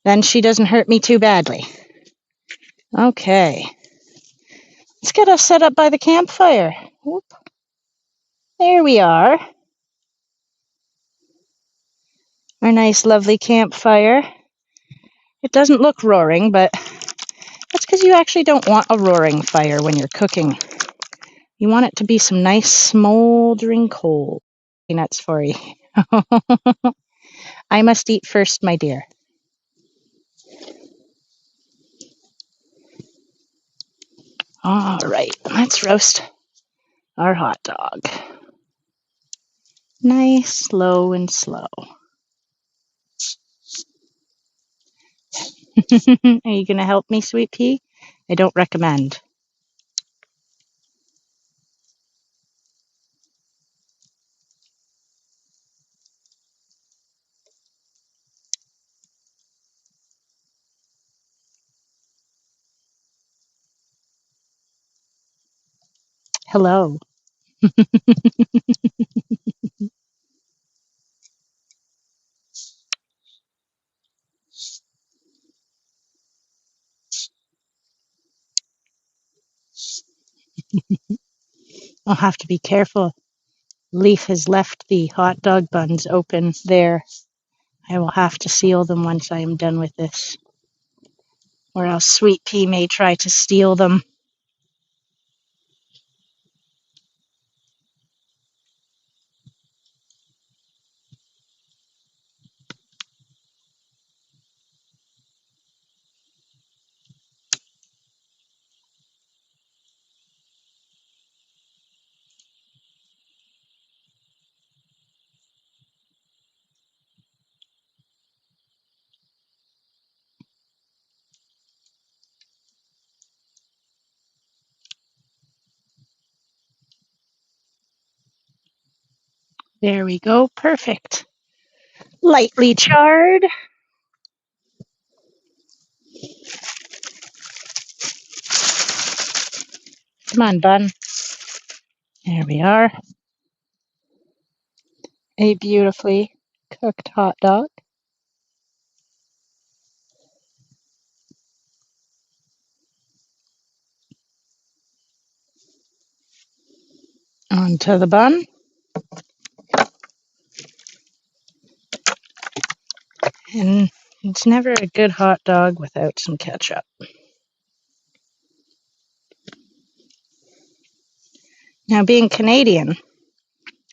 then she doesn't hurt me too badly. Okay. Let's get us set up by the campfire. Whoop. There we are. Our nice, lovely campfire. It doesn't look roaring, but that's because you actually don't want a roaring fire when you're cooking. You want it to be some nice, smoldering coal. Peanuts for you. I must eat first, my dear. All right, let's roast our hot dog. Nice, slow and slow. Are you going to help me, Sweetpea? I don't recommend. Hello. I'll have to be careful. Leaf has left the hot dog buns open there. I will have to seal them once I am done with this, or else Sweetpea may try to steal them. There we go. Perfect. Lightly charred. Come on, bun. There we are. A beautifully cooked hot dog. Onto the bun. And it's never a good hot dog without some ketchup. Now, being Canadian,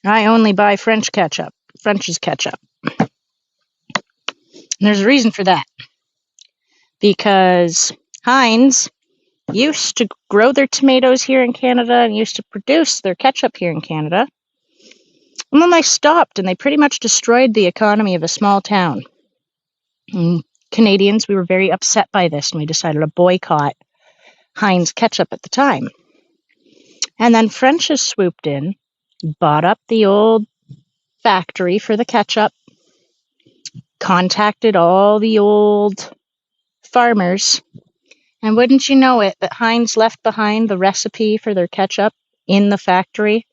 I only buy French ketchup, French's ketchup. And there's a reason for that. Because Heinz used to grow their tomatoes here in Canada and used to produce their ketchup here in Canada. And then they stopped and they pretty much destroyed the economy of a small town. And Canadians, we were very upset by this, and we decided to boycott Heinz ketchup at the time. And then French's swooped in, bought up the old factory for the ketchup, contacted all the old farmers, and wouldn't you know it, that Heinz left behind the recipe for their ketchup in the factory.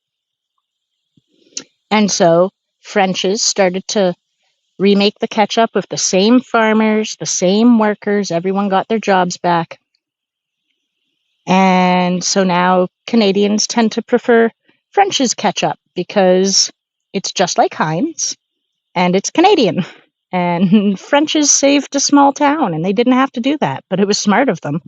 And so French's started to remake the ketchup with the same farmers, the same workers, everyone got their jobs back. And so now Canadians tend to prefer French's ketchup because it's just like Heinz and it's Canadian. And French's saved a small town and they didn't have to do that, but it was smart of them.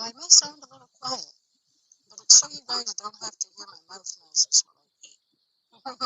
I may sound a little quiet, but it's so you guys don't have to hear my mouth noises while I eat. I'm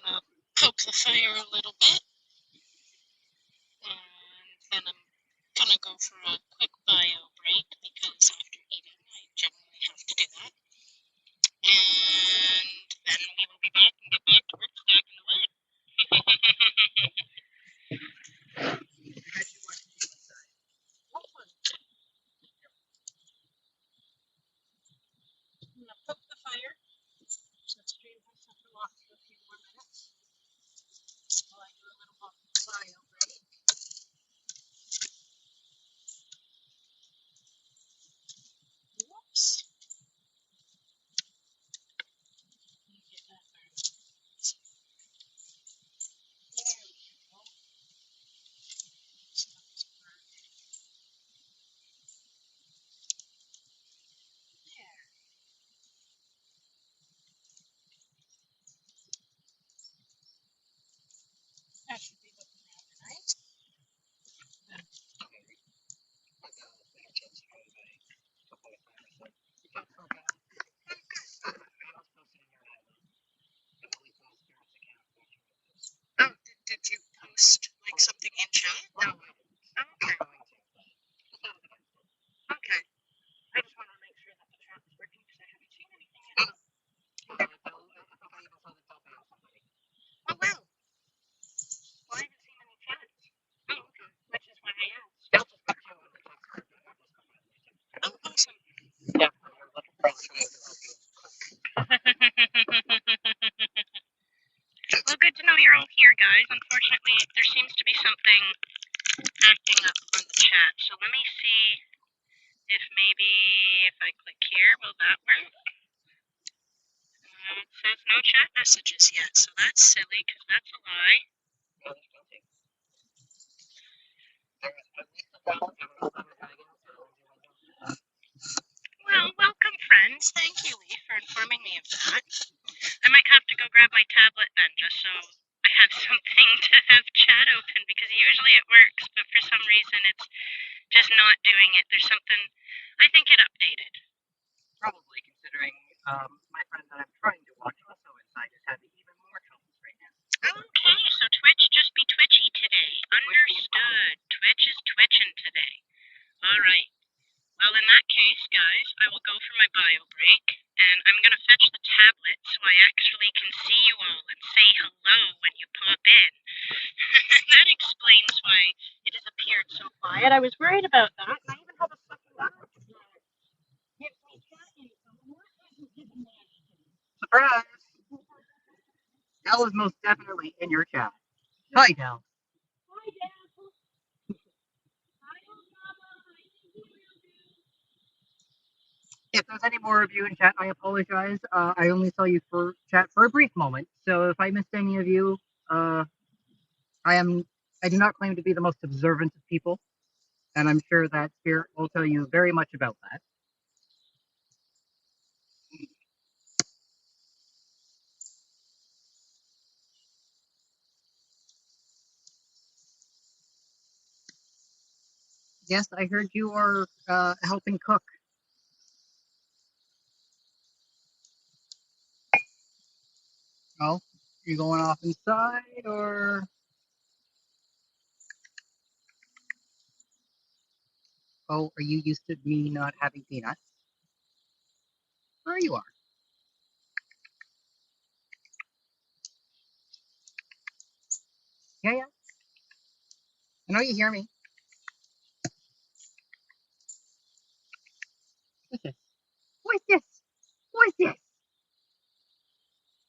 gonna poke the fire a little bit, and then I'm gonna go for a quick bio break because after eating, I generally have to do that. And then we will be back and get back to work stacking the wood. I'm gonna poke the fire so the stream has something off for a few more minutes while I do a little bio break. Whoops. Let me get that burned. There we go. So that's burned. There. That should be looking rather nice. Oh, did you post like something in chat? No, I didn't. Okay. Okay. I just wanted to make sure that the chat was working because I haven't seen anything yet. Oh, wow. Well, I haven't seen any chats. Oh, okay. Which is why I asked. Oh, awesome. Yeah. Well, good to know you're all here, guys. Unfortunately, there seems to be something acting up on the chat. So let me see if maybe if I click here, will that work? It says no chat messages yet, so that's silly because that's a lie. grab my tablet then, just so I have something to have chat open, because usually it works, but for some reason it's just not doing it. There's something, I think it updated. Probably, considering my friend that I'm trying to watch also inside is having even more troubles right now. Okay, so Twitch just be twitchy today. Understood. Twitch is twitching today. Alright. Well, in that case, guys, I will go for my bio break, and I'm going to fetch the tablet so I actually can see you all and say hello when you pop in. That explains why it has appeared so quiet. I was worried about that, and I even have a fucking laugh. Gives me chat info, and that hasn't given me anything. Surprise! Dell is most definitely in your chat. Hi, Dell. Hi, Dad. Hi, Mama. If there's any more of you in chat, I apologize. I only saw you for chat for a brief moment, so if I missed any of you, I do not claim to be the most observant of people, and I'm sure that Spirit will tell you very much about that. Yes, I heard you are helping cook. Oh, you going off inside, or? Oh, are you used to me not having peanuts? There you are. Yeah, yeah. I know you hear me. What's this? What's this? What's this?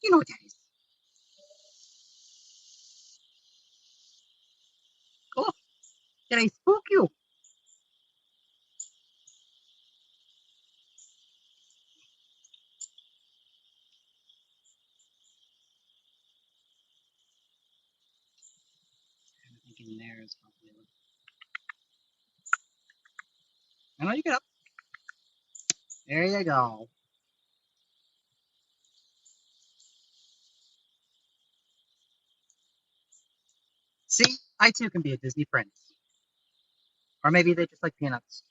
You know what that is. Oh, did I spook you? I'm thinking there's probably. I know you get up. There you go. See, I too can be a Disney prince. Or maybe they just like peanuts.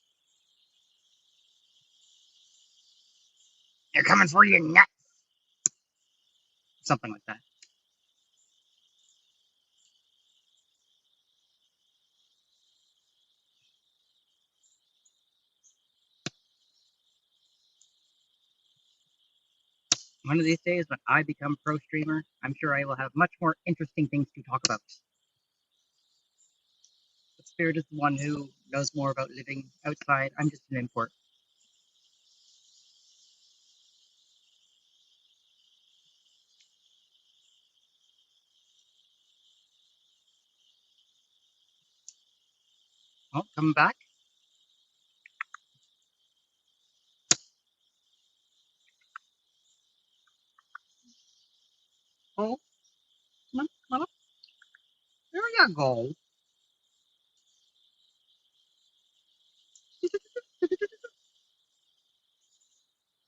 They're coming for you nuts. Something like that. One of these days, when I become pro streamer, I'm sure I will have much more interesting things to talk about. But Spirit is the one who knows more about living outside. I'm just an import. Oh, coming back? Oh, come on, come on up. There you go.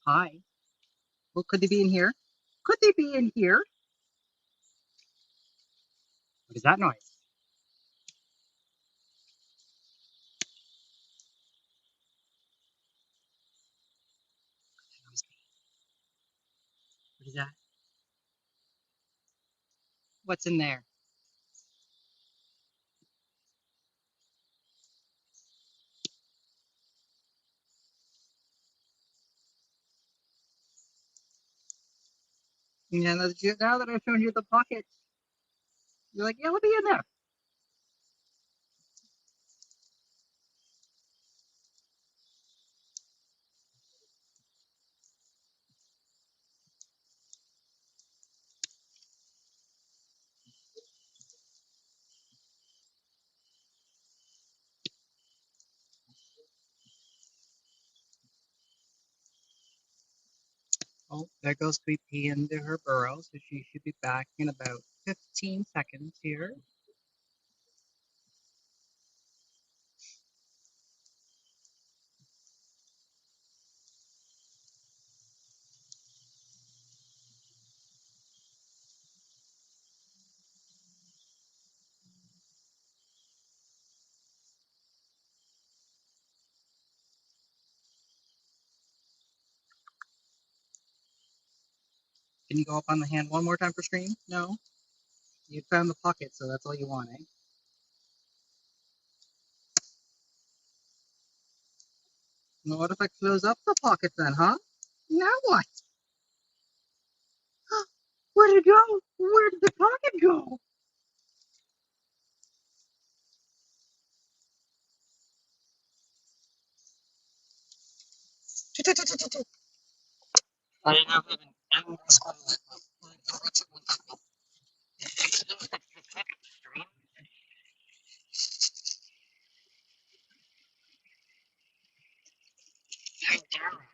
Hi. Well, could they be in here? Could they be in here? What is that noise? What is that? What's in there? And now that I've shown you the pockets, you're like, yeah, let me in there. Oh, there goes Sweetpea into her burrow, so she should be back in about 15 seconds here. Can you go up on the hand one more time for stream? No? You found the pocket, so that's all you want, eh? Well, what if I close up the pocket then, huh? Now what? Where did it go? Where did the pocket go? I now have an endless outlet. How dare I?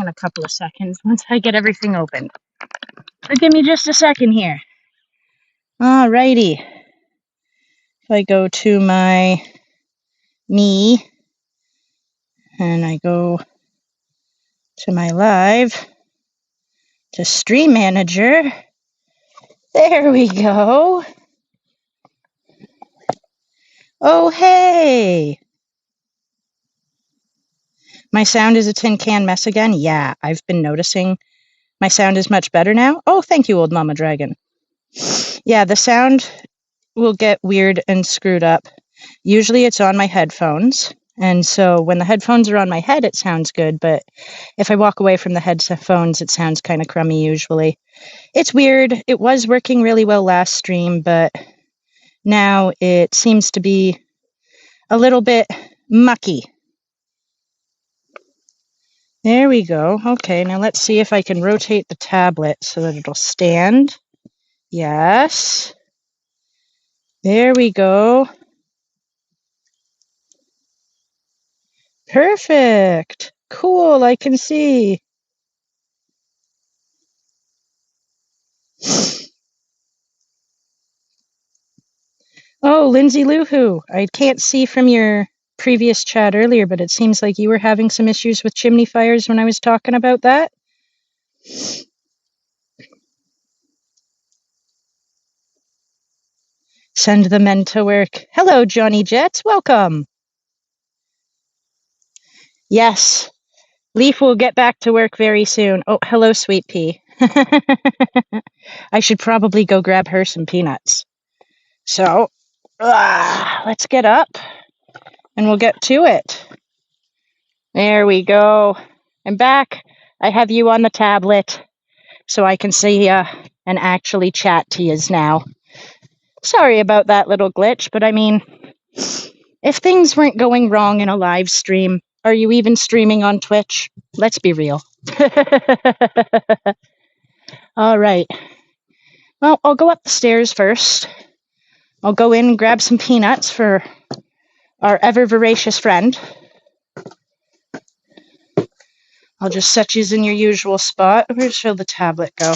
in a couple of seconds once I get everything opened. So give me just a second here. Alrighty. If I go to my me and I go to my live to stream manager, there we go. Oh, hey. My sound is a tin can mess again? Yeah, I've been noticing my sound is much better now. Oh, thank you, old Mama Dragon. Yeah, the sound will get weird and screwed up. Usually it's on my headphones. And so when the headphones are on my head, it sounds good. But if I walk away from the headphones, it sounds kind of crummy usually. It's weird. It was working really well last stream, but now it seems to be a little bit mucky. There we go. Okay, now let's see if I can rotate the tablet so that it'll stand. Yes. There we go. Perfect. Cool, I can see. Oh, Lindsay Loohoo. I can't see from your previous chat earlier, but it seems like you were having some issues with chimney fires when I was talking about that. Send the men to work. Hello, Johnny Jets. Welcome. Yes, Leaf will get back to work very soon. Oh, hello, Sweetpea. I should probably go grab her some peanuts. So, let's get up and we'll get to it. There we go. I'm back. I have you on the tablet so I can see you and actually chat to yous now. Sorry about that little glitch, but I mean, if things weren't going wrong in a live stream, are you even streaming on Twitch? Let's be real. All right. Well, I'll go up the stairs first. I'll go in and grab some peanuts for our ever voracious friend. I'll just set yous in your usual spot. Where shall the tablet go?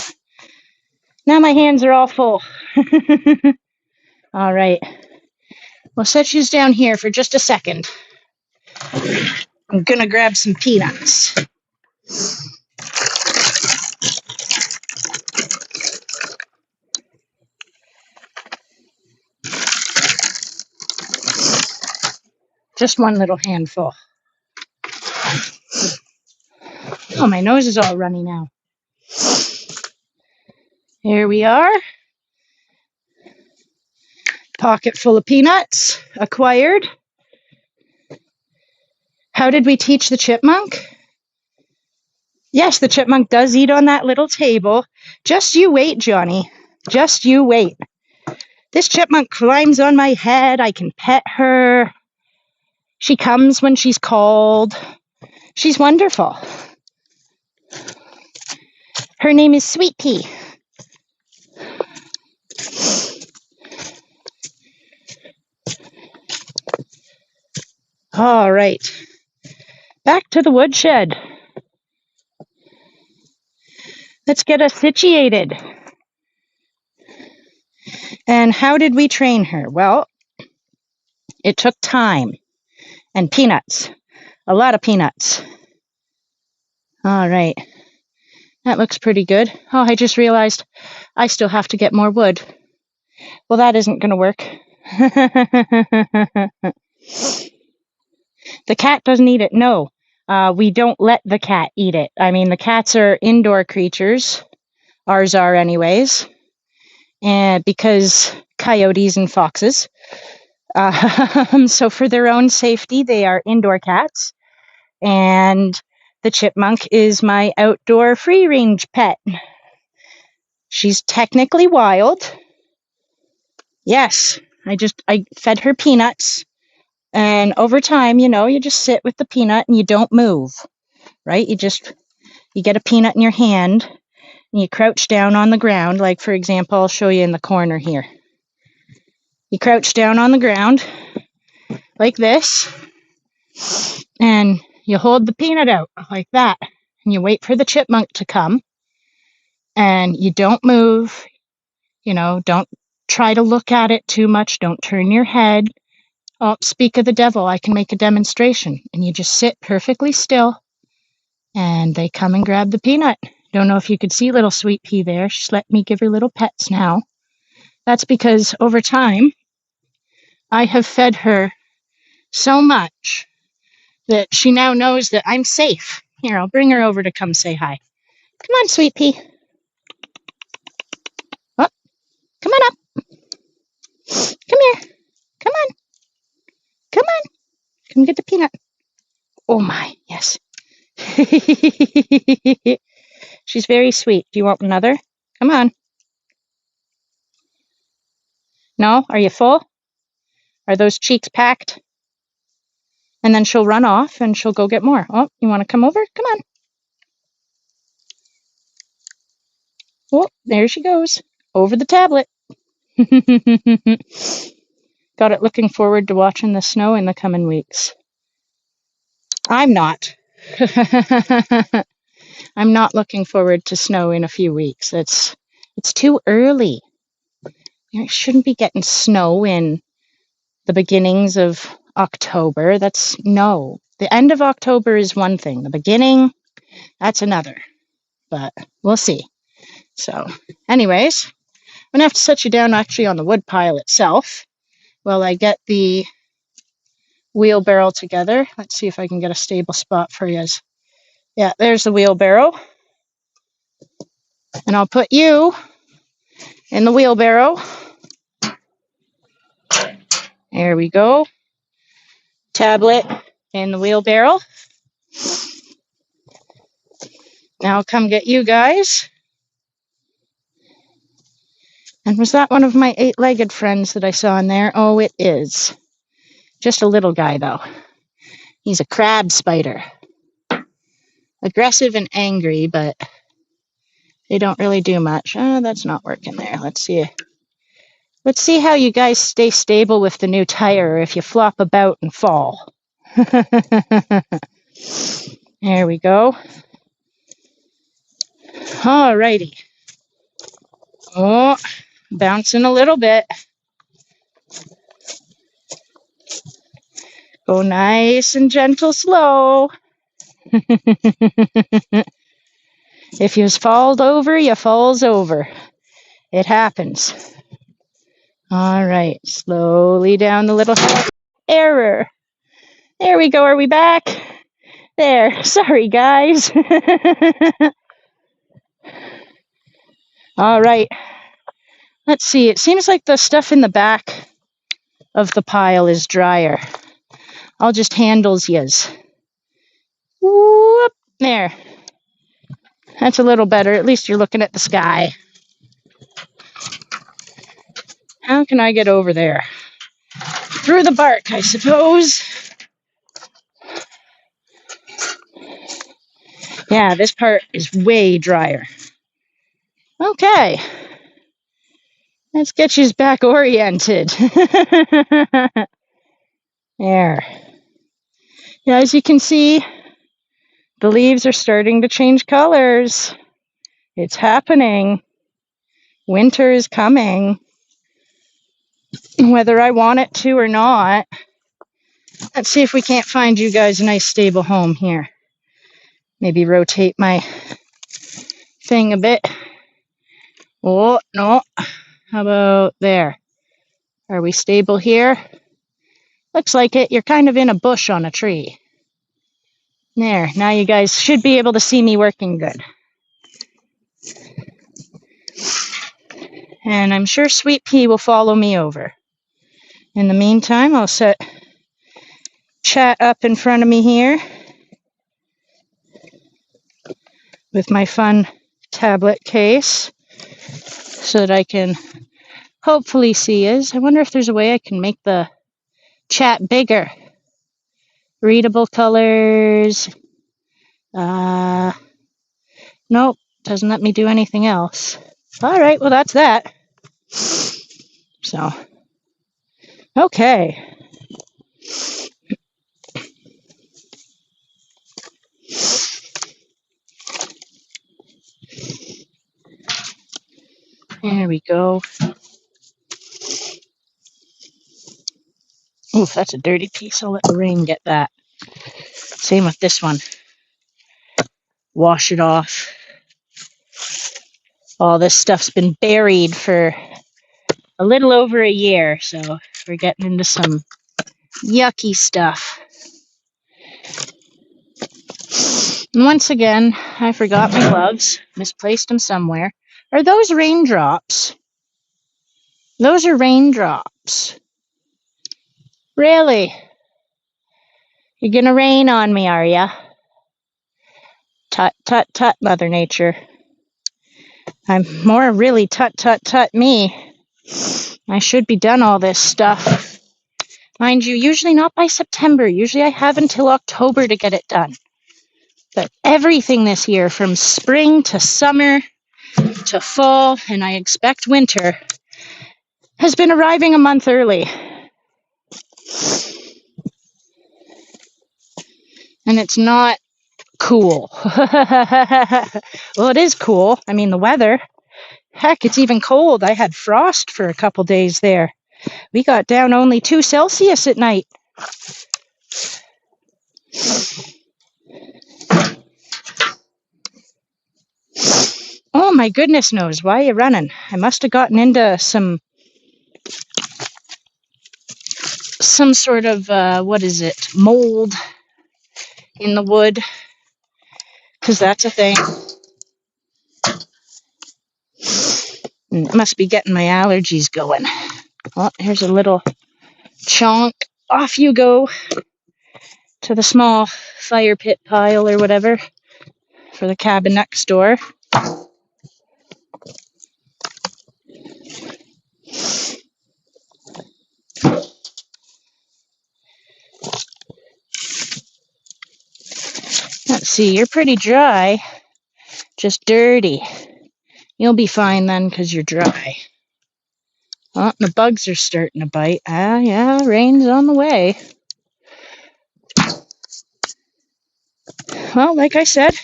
Now my hands are all full. All right. We'll set yous down here for just a second. I'm gonna grab some peanuts. Just one little handful. Oh, my nose is all runny now. Here we are. Pocket full of peanuts, acquired. How did we teach the chipmunk? Yes, the chipmunk does eat on that little table. Just you wait, Johnny. Just you wait. This chipmunk climbs on my head. I can pet her. She comes when she's called. She's wonderful. Her name is Sweetpea. All right. Back to the woodshed. Let's get us situated. And how did we train her? Well, it took time and peanuts. A lot of peanuts. All right. That looks pretty good. Oh, I just realized I still have to get more wood. Well, that isn't going to work. The cat doesn't eat it. No, we don't let the cat eat it. I mean, the cats are indoor creatures. Ours are anyways. And because coyotes and foxes. So for their own safety, they are indoor cats. And the chipmunk is my outdoor free-range pet. She's technically wild. Yes, I fed her peanuts. And over time, you just sit with the peanut and you don't move, right? You get a peanut in your hand and you crouch down on the ground. Like, for example, I'll show you in the corner here. You crouch down on the ground like this and you hold the peanut out like that. and you wait for the chipmunk to come, and you don't move, don't try to look at it too much, don't turn your head. Oh, speak of the devil, I can make a demonstration. And you just sit perfectly still, and they come and grab the peanut. Don't know if you could see little Sweetpea there. She's let me give her little pets now. That's because over time, I have fed her so much that she now knows that I'm safe. Here, I'll bring her over to come say hi. Come on, Sweetpea. Oh, come on up. Come here. Come on. Come on. Come get the peanut. Oh my, yes. She's very sweet. Do you want another? Come on. No? Are you full? Are those cheeks packed? And then she'll run off and she'll go get more. Oh, you want to come over? Come on. Oh, there she goes. Over the tablet. Got it looking forward to watching the snow in the coming weeks. I'm not. I'm not looking forward to snow in a few weeks. It's too early. You shouldn't be getting snow in the beginnings of October. No. The end of October is one thing. The beginning, that's another. But we'll see. So, anyways, I'm going to have to set you down actually on the wood pile itself while I get the wheelbarrow together. Let's see if I can get a stable spot for you. Yeah, there's the wheelbarrow. And I'll put you in the wheelbarrow. There we go. Tablet in the wheelbarrow. Now I'll come get you guys. And was that one of my 8-legged friends that I saw in there? Oh, it is. Just a little guy, though. He's a crab spider. Aggressive and angry, but they don't really do much. That's not working there. Let's see. Let's see how you guys stay stable with the new tire if you flop about and fall. There we go. Alrighty. Oh, bouncing a little bit. Go nice and gentle, slow. If you falls over, you falls over. It happens. All right, slowly down the little error. There we go. Are we back? There. Sorry, guys. All right. Let's see. It seems like the stuff in the back of the pile is drier. I'll just handles yous. Whoop. There. That's a little better. At least you're looking at the sky. How can I get over there? Through the bark, I suppose. Yeah, this part is way drier. Okay. Let's get you back oriented. There. Yeah, as you can see, the leaves are starting to change colors. It's happening. Winter is coming. Whether I want it to or not. Let's see if we can't find you guys a nice stable home here. Maybe rotate my thing a bit. Oh, no. How about there? Are we stable here? Looks like it. You're kind of in a bush on a tree. There. Now you guys should be able to see me working good. And I'm sure Sweetpea will follow me over. In the meantime, I'll set chat up in front of me here with my fun tablet case so that I can hopefully see is. I wonder if there's a way I can make the chat bigger. Readable colors. Nope, doesn't let me do anything else. All right, well, that's that. So, okay. There we go. Oof, that's a dirty piece. I'll let the rain get that. Same with this one. Wash it off. All this stuff's been buried for a little over a year, so we're getting into some yucky stuff. And once again, I forgot my gloves. Misplaced them somewhere. Are those raindrops? Those are raindrops. Really? You're gonna rain on me, are ya? Tut, tut, tut, Mother Nature. I'm more really tut, tut, tut me. I should be done all this stuff. Mind you, usually not by September. Usually I have until October to get it done. But everything this year, from spring to summer to fall, and I expect winter, has been arriving a month early. And it's not cool. Well, it is cool. I mean, the weather. Heck, it's even cold. I had frost for a couple days there. We got down only 2 Celsius at night. Oh, my goodness knows. Why are you running? I must have gotten into some sort of, mold in the wood. Because that's a thing. And it must be getting my allergies going. Oh, here's a little chunk. Off you go to the small fire pit pile or whatever for the cabin next door. Let's see, you're pretty dry, just dirty. You'll be fine then because you're dry. Oh, the bugs are starting to bite. Ah, yeah, rain's on the way. Well, like I said,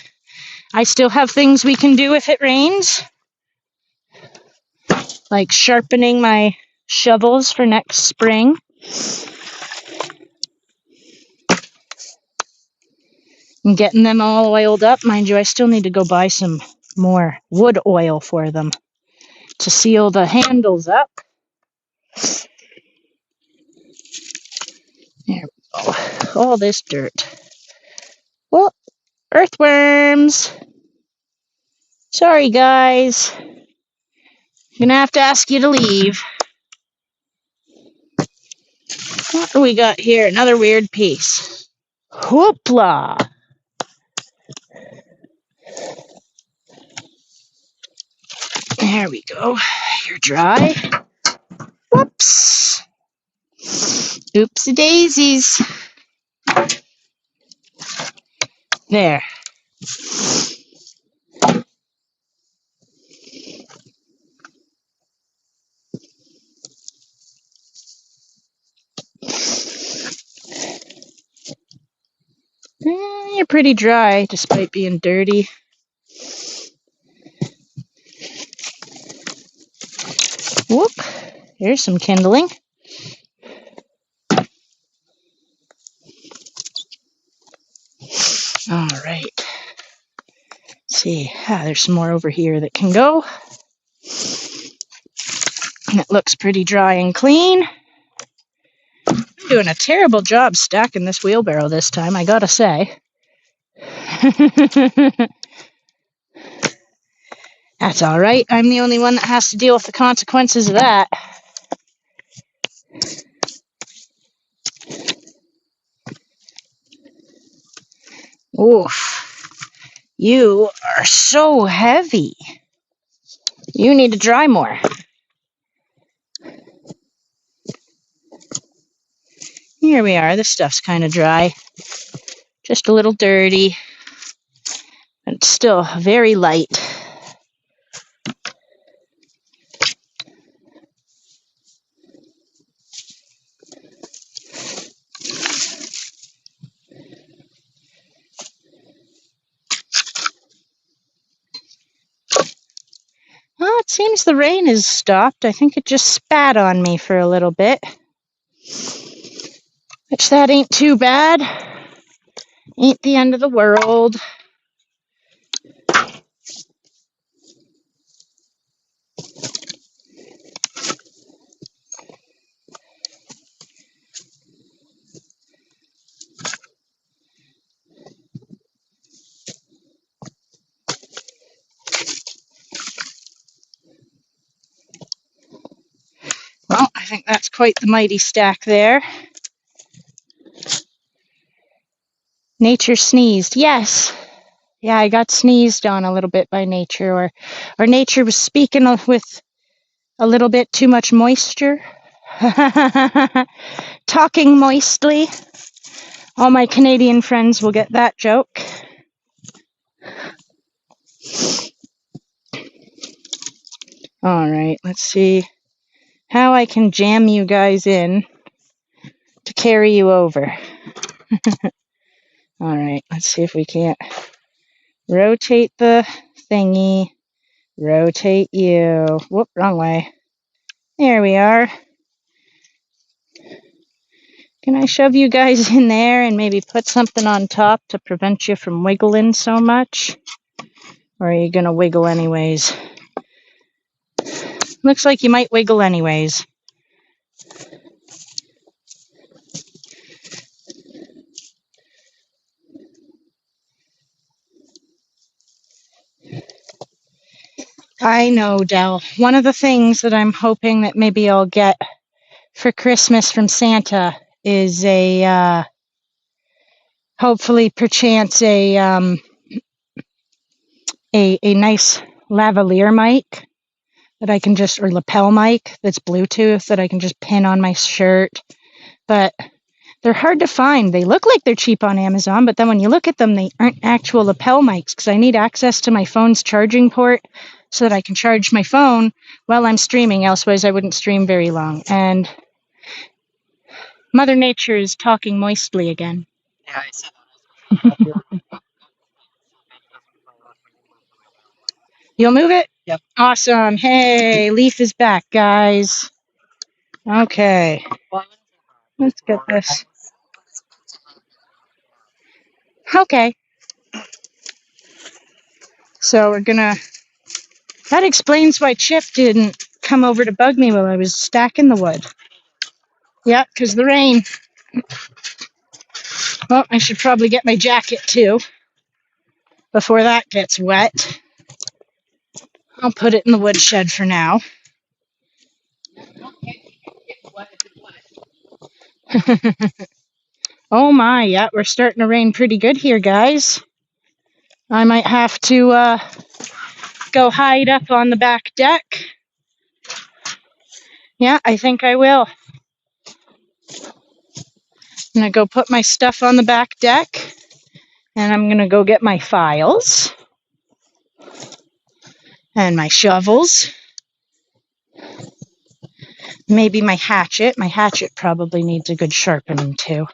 I still have things we can do if it rains, like sharpening my shovels for next spring. And getting them all oiled up. Mind you, I still need to go buy some more wood oil for them to seal the handles up. There we go. All this dirt. Well, earthworms. Sorry, guys. Gonna have to ask you to leave. What do we got here? Another weird piece. Whoopla! There we go. You're dry. Whoops! Oopsie daisies. There. You're pretty dry, despite being dirty. Whoop. Here's some kindling. All right. Let's see. There's some more over here that can go. And it looks pretty dry and clean. I'm doing a terrible job stacking this wheelbarrow this time, I gotta say. That's all right. I'm the only one that has to deal with the consequences of that. Oof. You are so heavy. You need to dry more. Here we are. This stuff's kind of dry. Just a little dirty. But it's still very light. Well, it seems seems the rain has stopped. I think it just spat on me for a little bit. Which that ain't too bad. Ain't the end of the world. Well, I think that's quite the mighty stack there. Nature sneezed. Yes. Yeah, I got sneezed on a little bit by nature, or nature was speaking with a little bit too much moisture. Talking moistly. All my Canadian friends will get that joke. All right, let's see how I can jam you guys in to carry you over. All right, let's see if we can't rotate the thingy. Rotate you. Whoop, wrong way. There we are. Can I shove you guys in there and maybe put something on top to prevent you from wiggling so much? Or are you going to wiggle anyways? Looks like you might wiggle anyways. I know, Del. One of the things that I'm hoping that maybe I'll get for Christmas from Santa is hopefully perchance a nice lavalier mic that I can just, or lapel mic that's Bluetooth that I can just pin on my shirt. But they're hard to find. They look like they're cheap on Amazon, but then when you look at them, they aren't actual lapel mics because I need access to my phone's charging port so that I can charge my phone while I'm streaming. Elsewise, I wouldn't stream very long. And Mother Nature is talking moistly again. Yeah, I see that. You'll move it? Yep. Awesome. Hey, Leaf is back, guys. Okay. Let's get this. Okay. So we're gonna... That explains why Chip didn't come over to bug me while I was stacking the wood. Yep, because the rain. Well, I should probably get my jacket too before that gets wet. I'll put it in the woodshed for now. Oh my, yeah, we're starting to rain pretty good here, guys. I might have to go hide up on the back deck. Yeah, I think I will. I'm going to go put my stuff on the back deck, and I'm going to go get my files and my shovels. Maybe my hatchet. My hatchet probably needs a good sharpening too.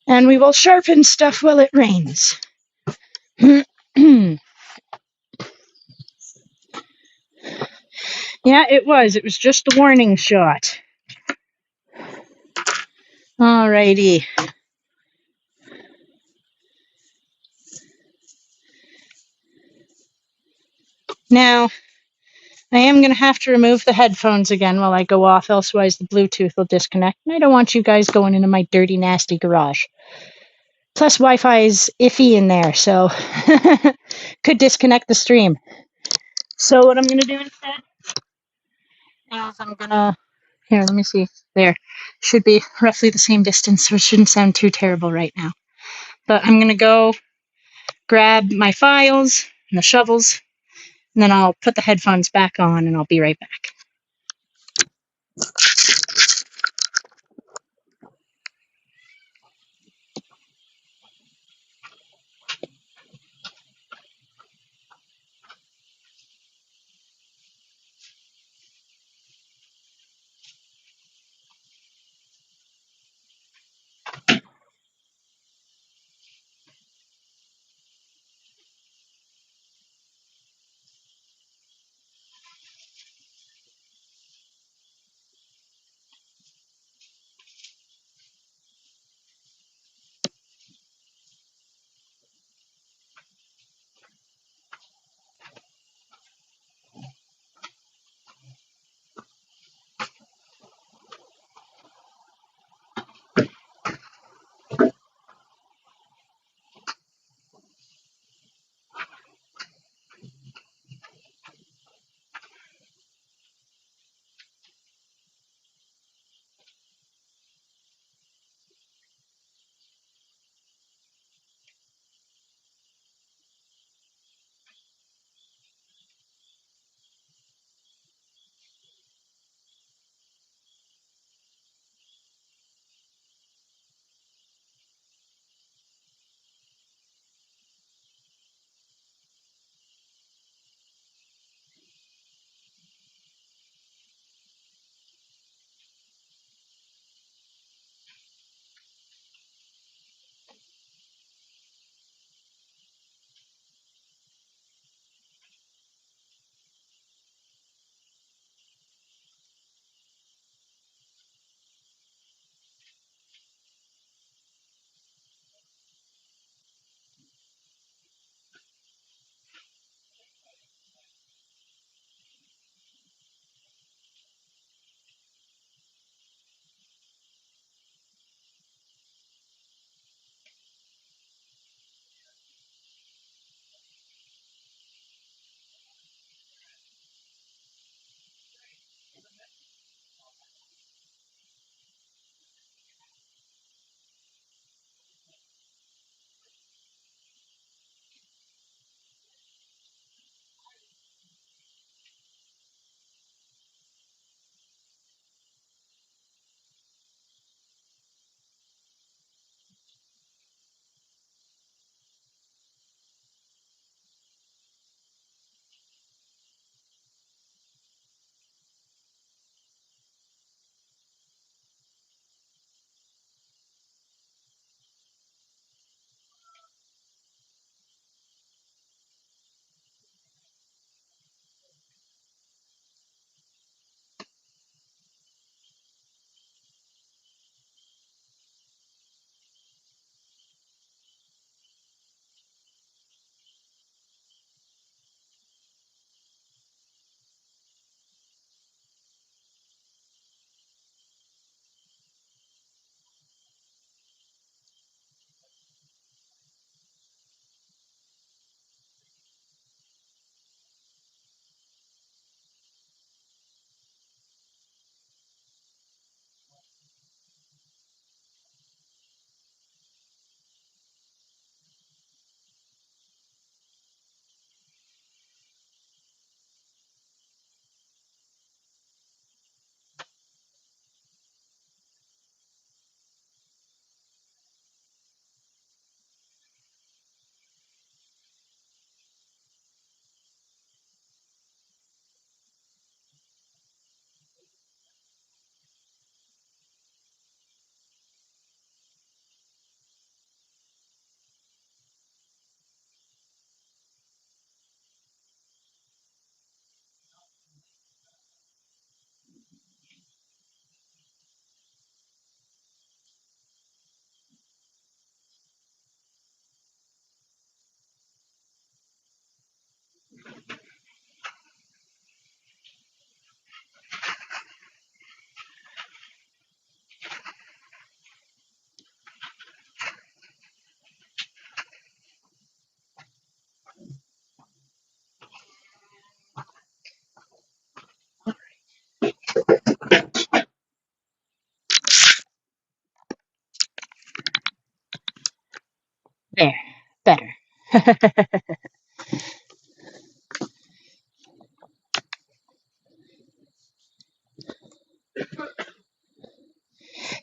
And we will sharpen stuff while it rains. Yeah, it was. It was just a warning shot. Alrighty. Now, I am going to have to remove the headphones again while I go off, elsewise the Bluetooth will disconnect. And I don't want you guys going into my dirty, nasty garage. Plus, Wi-Fi is iffy in there, so could disconnect the stream. So what I'm going to do instead is I'm going to... Here, let me see. There. Should be roughly the same distance, so it shouldn't sound too terrible right now. But I'm going to go grab my files and the shovels, and then I'll put the headphones back on, and I'll be right back.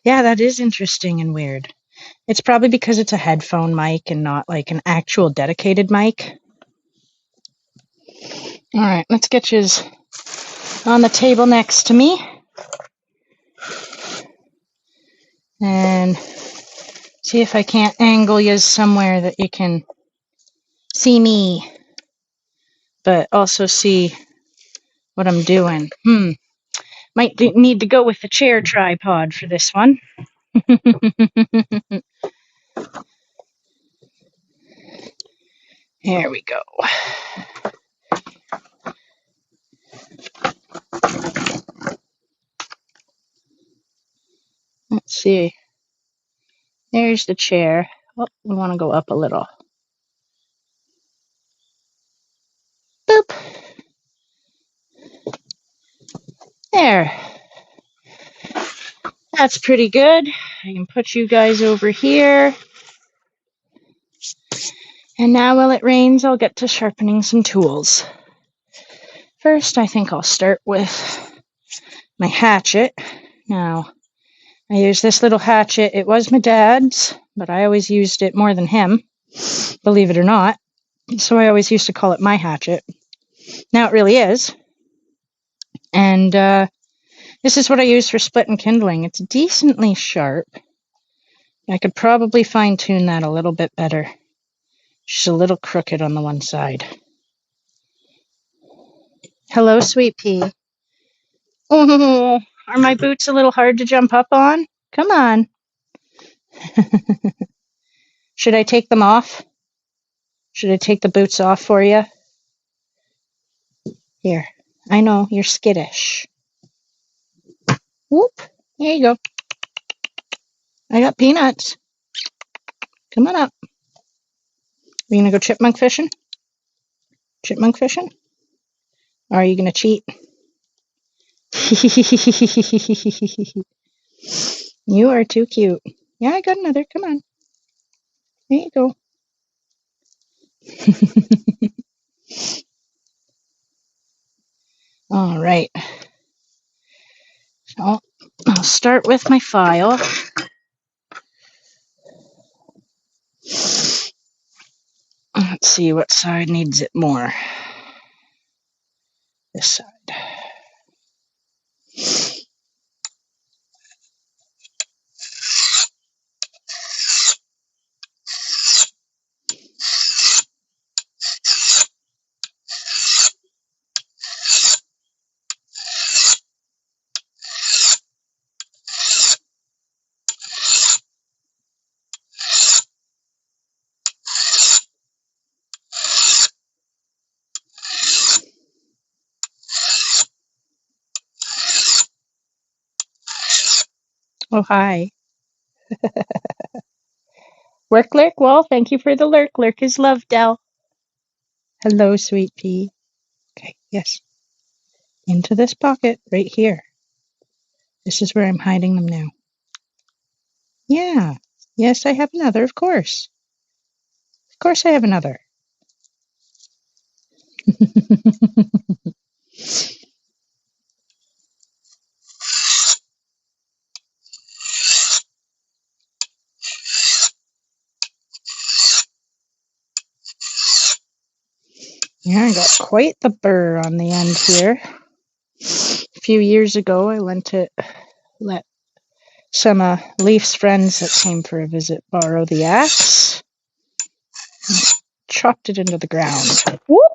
Yeah, that is interesting and weird. It's probably because it's a headphone mic and not like an actual dedicated mic. All right, let's get you on the table next to me. And see if I can't angle you somewhere that you can see me, but also see what I'm doing. Might need to go with the chair tripod for this one. There we go. Let's see. There's the chair. Oh, we want to go up a little. Boop. There. That's pretty good. I can put you guys over here. And now while it rains, I'll get to sharpening some tools. First, I think I'll start with my hatchet. Now, I use this little hatchet. It was my dad's, but I always used it more than him, believe it or not. So I always used to call it my hatchet. Now it really is. And this is what I use for split and kindling. It's decently sharp. I could probably fine-tune that a little bit better. She's a little crooked on the one side. Hello, Sweetpea. Oh, are my boots a little hard to jump up on? Come on. Should I take them off? Should I take the boots off for you? Here. I know, you're skittish. Whoop. There you go. I got peanuts. Come on up. Are you going to go chipmunk fishing? Chipmunk fishing? Or are you going to cheat? You are too cute. Yeah, I got another. Come on. There you go. All right. So I'll start with my file. Let's see what side needs it more. This side. Oh, hi. Work, lurk? Well, thank you for the lurk. Lurk is love, Dell. Hello, Sweetpea. Okay, yes. Into this pocket right here. This is where I'm hiding them now. Yeah. Yes, I have another, of course. Of course I have another. Yeah, I got quite the burr on the end here. A few years ago, I let some Leaf's friends that came for a visit borrow the axe. Chopped it into the ground. Whoop!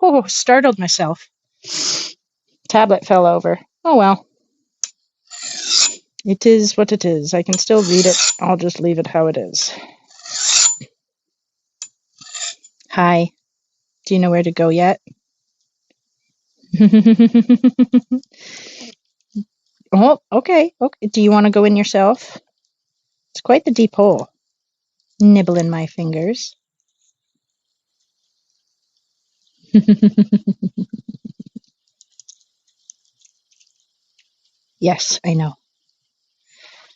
Oh, startled myself. Tablet fell over. Oh well. It is what it is. I can still read it. I'll just leave it how it is. Hi. Do you know where to go yet? Oh, okay. Okay. Do you want to go in yourself? It's quite the deep hole. Nibbling my fingers. Yes, I know.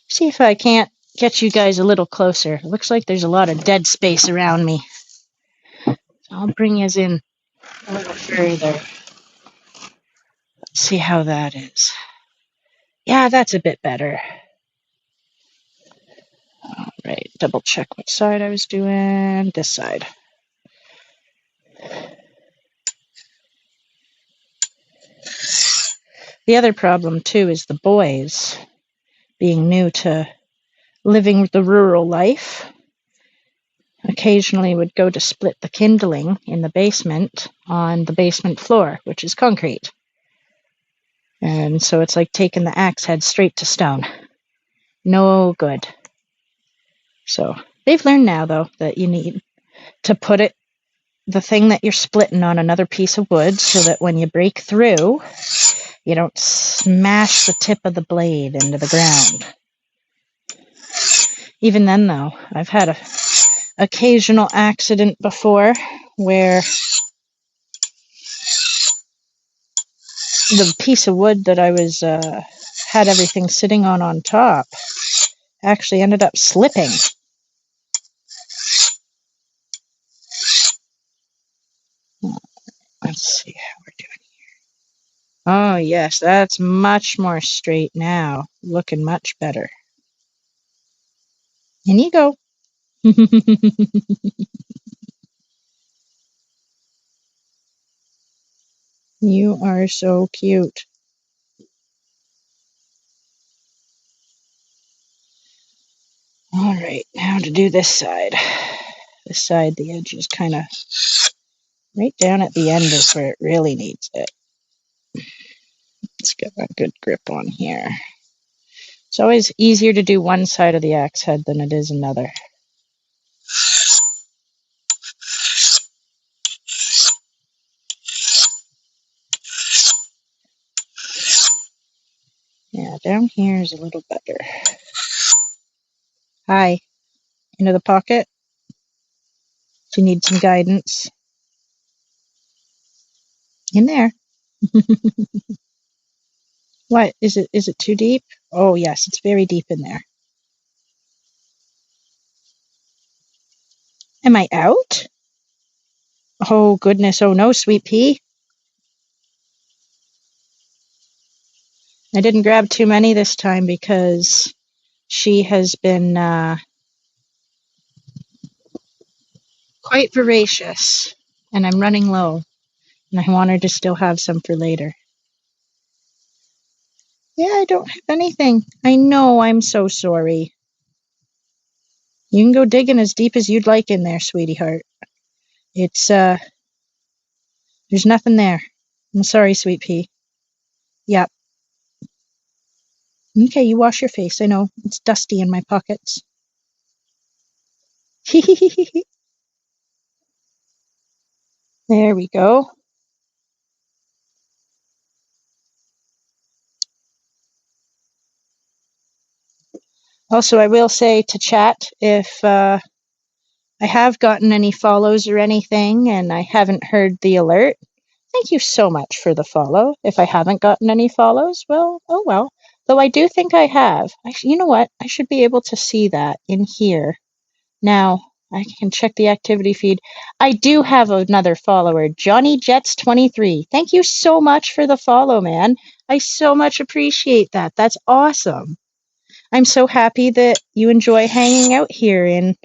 See if I can't get you guys a little closer. It looks like there's a lot of dead space around me. I'll bring you in a little further. Let's see how that is. Yeah, that's a bit better. All right, double check what side I was doing. This side. The other problem, too, is the boys being new to living the rural life. Occasionally would go to split the kindling in the basement on the basement floor, which is concrete. And so it's like taking the axe head straight to stone. No good. So they've learned now, though, that you need to put the thing that you're splitting on another piece of wood so that when you break through, you don't smash the tip of the blade into the ground. Even then, though, I've had an occasional accident before where the piece of wood that I was had everything sitting on top actually ended up slipping. Let's see how we're doing here. Oh, yes, that's much more straight now. Looking much better. In you go. You are so cute. All right, now to do this side. This side, the edge is kind of right down at the end is where it really needs it. Let's get a good grip on here. It's always easier to do one side of the axe head than it is another. Yeah, down here is a little better. Hi, into the pocket. Do you need some guidance? In there. What? Is it too deep? Oh, yes, it's very deep in there. Am I out? Oh, goodness. Oh, no, Sweetpea. I didn't grab too many this time because she has been quite voracious, and I'm running low, and I want her to still have some for later. Yeah, I don't have anything. I know, I'm so sorry. You can go digging as deep as you'd like in there, sweetie heart. It's, there's nothing there. I'm sorry, Sweetpea. Yep. Okay, you wash your face. I know, it's dusty in my pockets. There we go. Also, I will say to chat, if I have gotten any follows or anything and I haven't heard the alert, thank you so much for the follow. If I haven't gotten any follows, well, oh well. Though I do think I have. You know what? I should be able to see that in here. Now, I can check the activity feed. I do have another follower, Johnny Jets 23. Thank you so much for the follow, man. I so much appreciate that. That's awesome. I'm so happy that you enjoy hanging out here in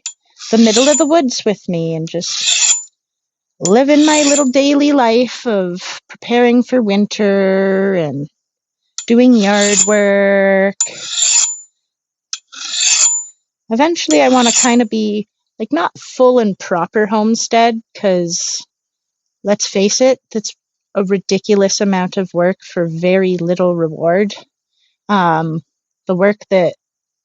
the middle of the woods with me and just living my little daily life of preparing for winter and doing yard work. Eventually, I want to kind of be like not full and proper homestead because let's face it, that's a ridiculous amount of work for very little reward. The work that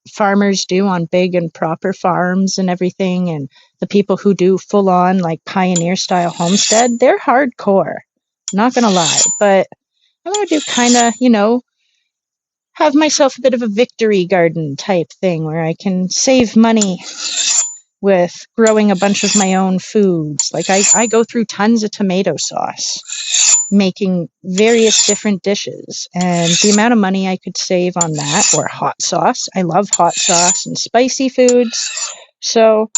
farmers do on big and proper farms and everything, and the people who do full on like pioneer style homestead, they're hardcore. Not gonna lie, but I want to do kind of, have myself a bit of a victory garden type thing where I can save money with growing a bunch of my own foods. Like I go through tons of tomato sauce, making various different dishes, and the amount of money I could save on that, or hot sauce. I love hot sauce and spicy foods. So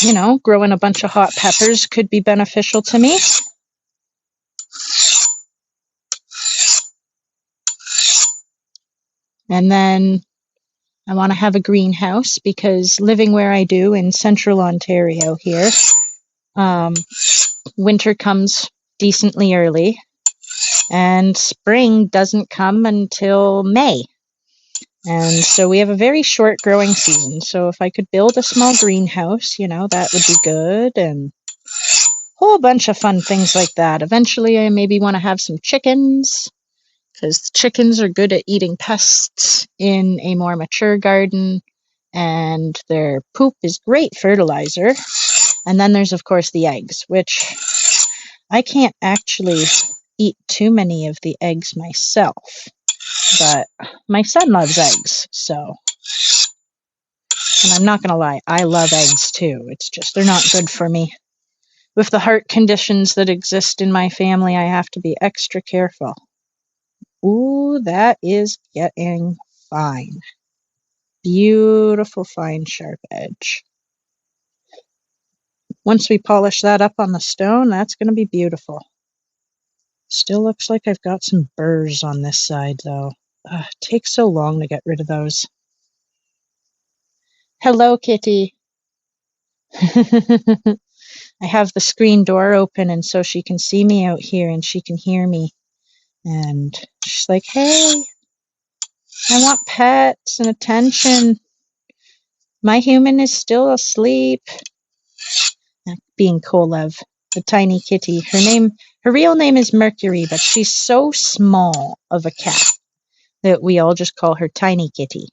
you know, growing a bunch of hot peppers could be beneficial to me. And then I want to have a greenhouse because living where I do in central Ontario here, winter comes decently early and spring doesn't come until May. And so we have a very short growing season. So if I could build a small greenhouse, you know, that would be good. And a whole bunch of fun things like that. Eventually, I maybe want to have some chickens because chickens are good at eating pests in a more mature garden. And their poop is great fertilizer. And then there's, of course, the eggs, which I can't actually eat too many of the eggs myself. But my son loves eggs, so. And I'm not going to lie, I love eggs too. It's just they're not good for me. With the heart conditions that exist in my family, I have to be extra careful. Ooh, that is getting fine. Beautiful, fine, sharp edge. Once we polish that up on the stone, that's going to be beautiful. Still looks like I've got some burrs on this side, though. It takes so long to get rid of those. Hello, kitty. I have the screen door open, and so she can see me out here, and she can hear me. And she's like, hey, I want pets and attention. My human is still asleep. Being Kolev, the tiny kitty. Her real name is Mercury, but she's so small of a cat that we all just call her Tiny Kitty.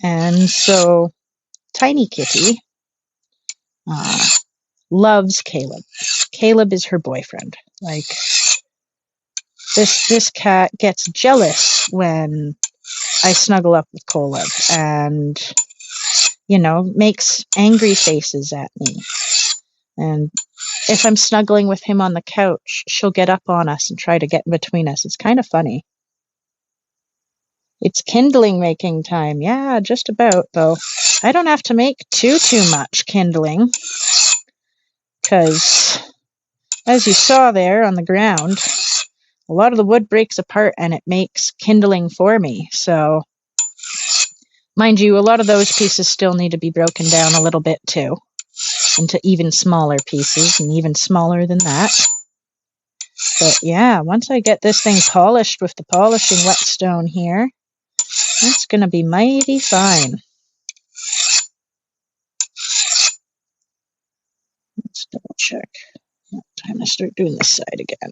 And so Tiny Kitty loves Caleb. Caleb is her boyfriend. Like, this cat gets jealous when I snuggle up with Kolev and, you know, makes angry faces at me. And if I'm snuggling with him on the couch, she'll get up on us and try to get in between us. It's kind of funny. It's kindling making time. Yeah, just about, though. I don't have to make too much kindling because, as you saw there on the ground, a lot of the wood breaks apart and it makes kindling for me. So, mind you, a lot of those pieces still need to be broken down a little bit too, into even smaller pieces and even smaller than that. But yeah, once I get this thing polished with the polishing whetstone here, that's going to be mighty fine. Let's double check. Time to start doing this side again.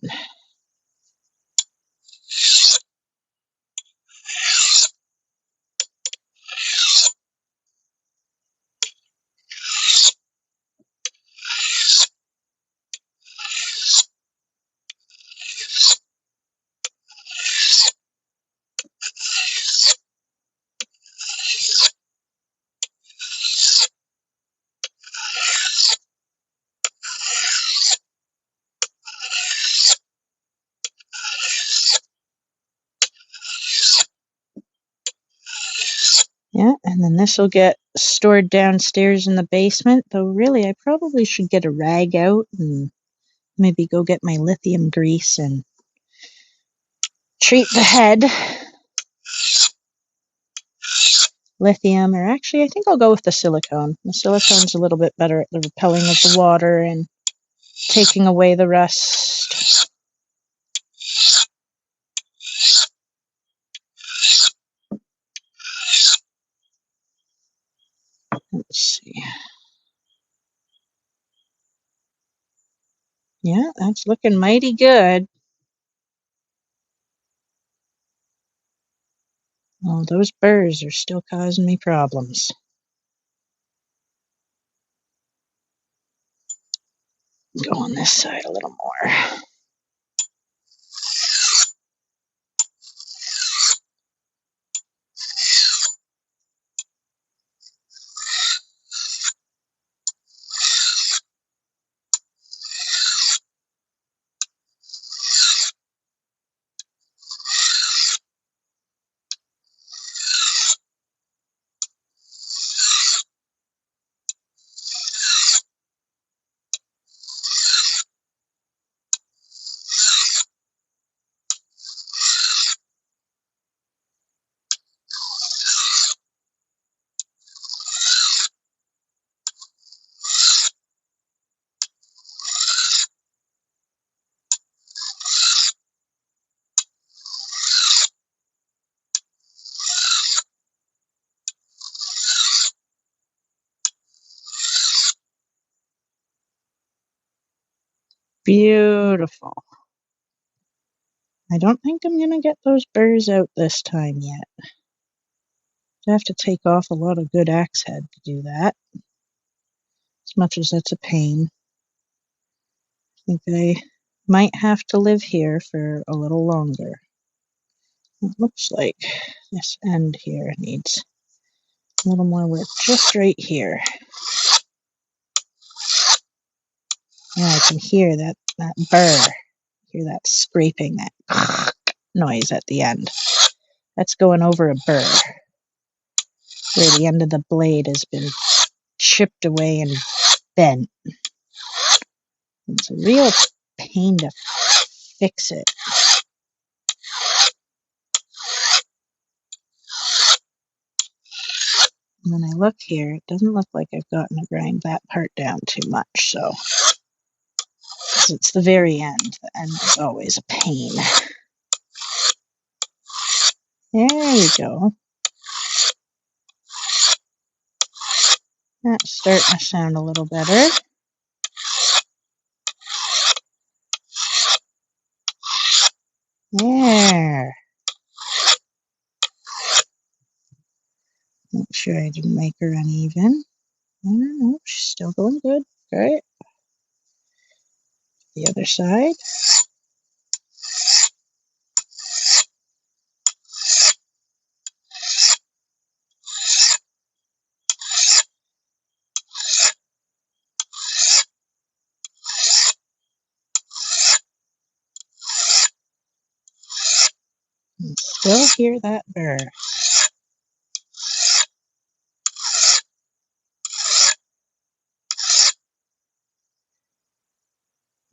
Yeah, and then this will get stored downstairs in the basement, though really I probably should get a rag out and maybe go get my lithium grease and treat the head. Lithium, or actually I think I'll go with the silicone. The silicone's a little bit better at the repelling of the water and taking away the rust. Let's see. Yeah, that's looking mighty good. Oh, those burrs are still causing me problems. Go on this side a little more. Beautiful. I don't think I'm going to get those burrs out this time yet. I have to take off a lot of good axe head to do that. As much as that's a pain. I think I might have to live here for a little longer. It looks like this end here needs a little more work just right here. Yeah, I can hear that burr. Hear that scraping, that noise at the end. That's going over a burr where the end of the blade has been chipped away and bent. It's a real pain to fix it. And when I look here, it doesn't look like I've gotten to grind that part down too much, so it's the very end. The end is always a pain. There we go. That's starting to sound a little better. There. Make sure I didn't make her uneven. No, she's still going good. Great. The other side. And still hear that burr.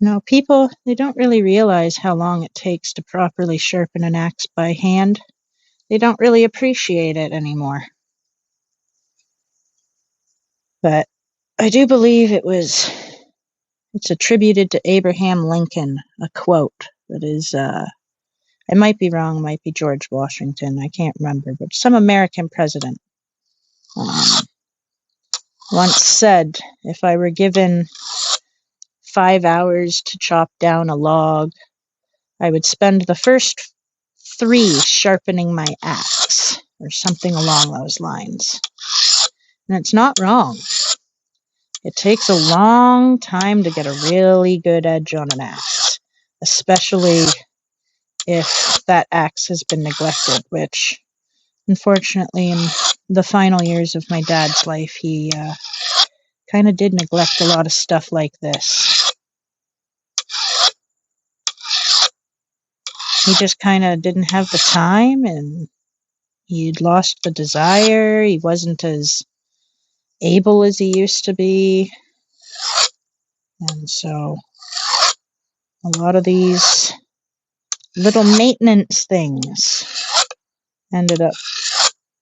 No, people, they don't really realize how long it takes to properly sharpen an axe by hand. They don't really appreciate it anymore. But I do believe it's attributed to Abraham Lincoln, a quote that is, I might be wrong, it might be George Washington, I can't remember, but some American president once said, if I were given 5 hours to chop down a log, I would spend the first 3 sharpening my axe, or something along those lines. And it's not wrong. It takes a long time to get a really good edge on an axe, especially if that axe has been neglected, which, unfortunately, in the final years of my dad's life, he kind of did neglect a lot of stuff like this. He just kind of didn't have the time, and he'd lost the desire. He wasn't as able as he used to be. And so a lot of these little maintenance things ended up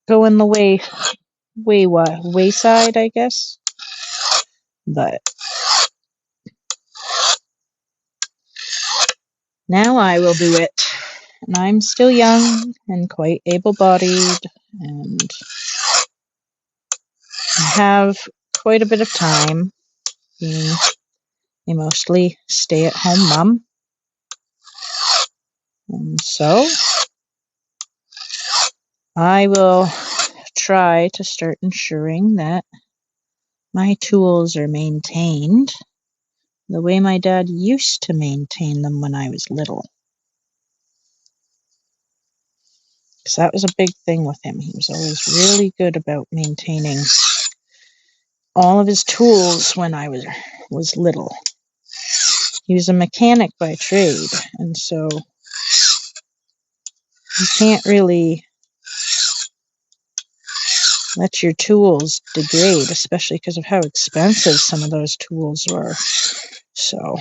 going the wayside, I guess. But now I will do it. And I'm still young and quite able-bodied, and I have quite a bit of time, being a mostly stay-at-home mom. And so I will try to start ensuring that my tools are maintained the way my dad used to maintain them when I was little. Because that was a big thing with him. He was always really good about maintaining all of his tools when I was little. He was a mechanic by trade, and so you can't really let your tools degrade, especially because of how expensive some of those tools were. So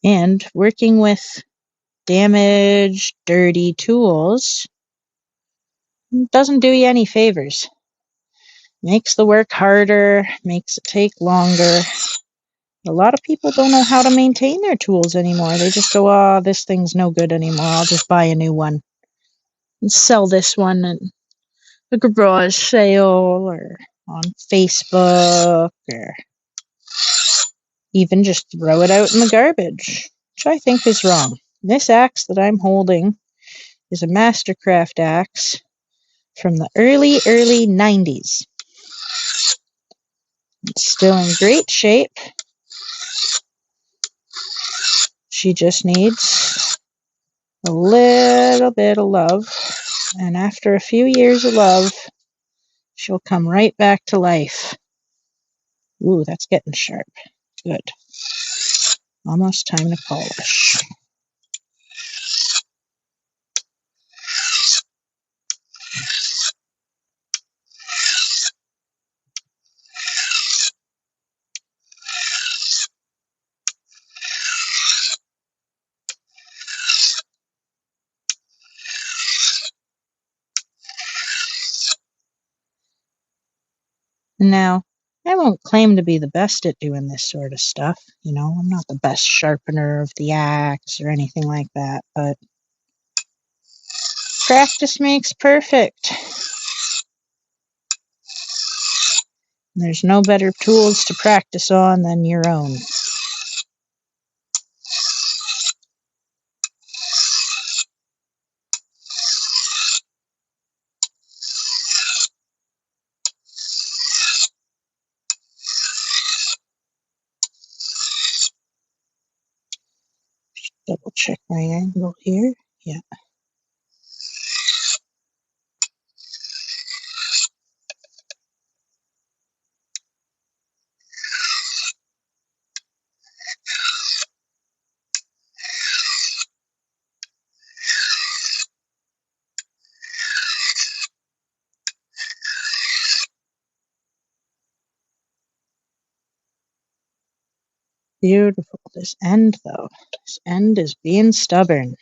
and working with damaged, dirty tools doesn't do you any favors. Makes the work harder, makes it take longer. A lot of people don't know how to maintain their tools anymore. They just go, oh, this thing's no good anymore. I'll just buy a new one and sell this one at a garage sale, or on Facebook, or even just throw it out in the garbage, which I think is wrong. This axe that I'm holding is a Mastercraft axe from the early 90s. It's still in great shape. She just needs a little bit of love, and after a few years of love, she'll come right back to life. Ooh, that's getting sharp. Good. Almost time to polish. Now, I won't claim to be the best at doing this sort of stuff. You know, I'm not the best sharpener of the axe or anything like that, but practice makes perfect. There's no better tools to practice on than your own. Double check my angle here. Yeah. Beautiful. This end, though. This end is being stubborn.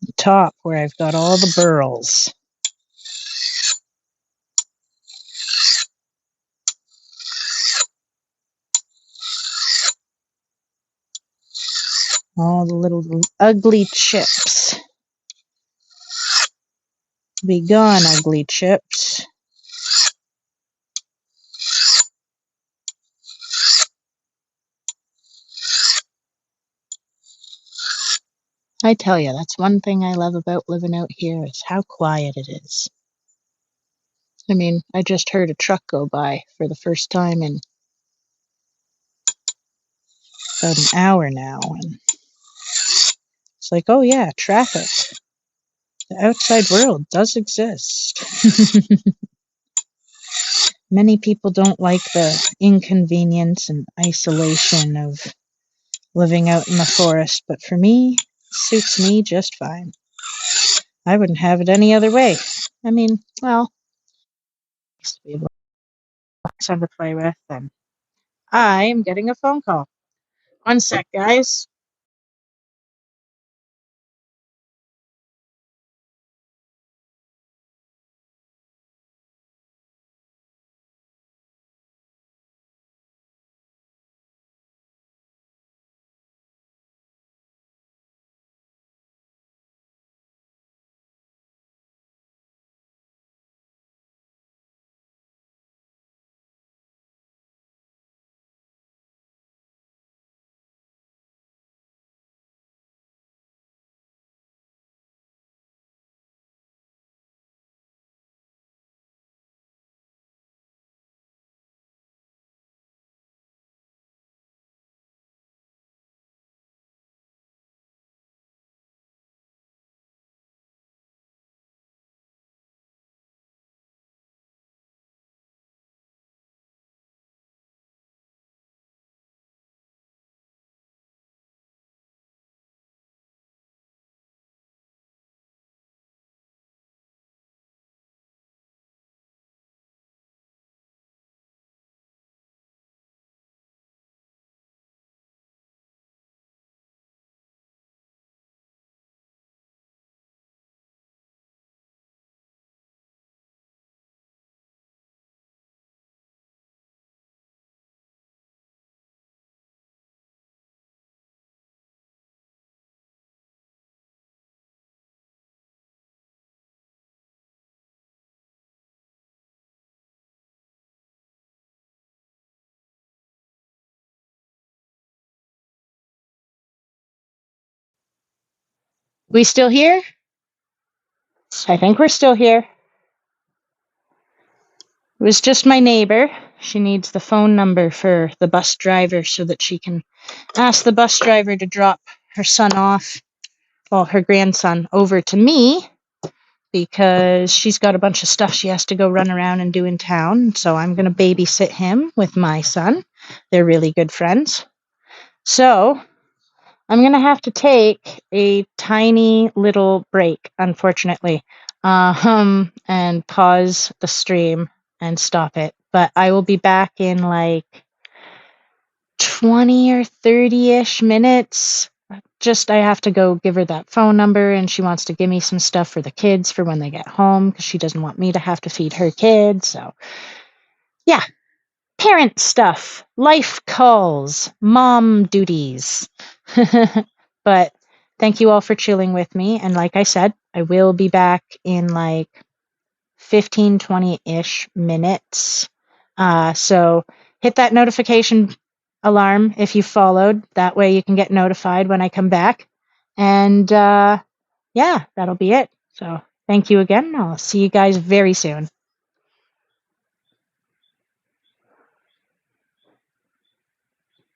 The top, where I've got all the burls. All the little ugly chips. Be gone, ugly chips. I tell you, that's one thing I love about living out here is how quiet it is. I mean, I just heard a truck go by for the first time in about an hour now, and it's like, oh yeah, traffic. The outside world does exist. Many people don't like the inconvenience and isolation of living out in the forest, but for me, it suits me just fine. I wouldn't have it any other way. I mean, well, used to be able to play with, and I am getting a phone call. One sec, guys. We still here? I think we're still here. It was just my neighbor. She needs the phone number for the bus driver so that she can ask the bus driver to drop her son off, well, her grandson, over to me because she's got a bunch of stuff she has to go run around and do in town. So I'm going to babysit him with my son. They're really good friends. So I'm going to have to take a tiny little break, unfortunately, and pause the stream and stop it. But I will be back in like 20 or 30-ish minutes. Just I have to go give her that phone number, and she wants to give me some stuff for the kids for when they get home because she doesn't want me to have to feed her kids. So, yeah, parent stuff, life calls, mom duties. But thank you all for chilling with me. And like I said, I will be back in like 15, 20-ish minutes. So hit that notification alarm if you followed. That way you can get notified when I come back. And yeah, that'll be it. So thank you again. I'll see you guys very soon.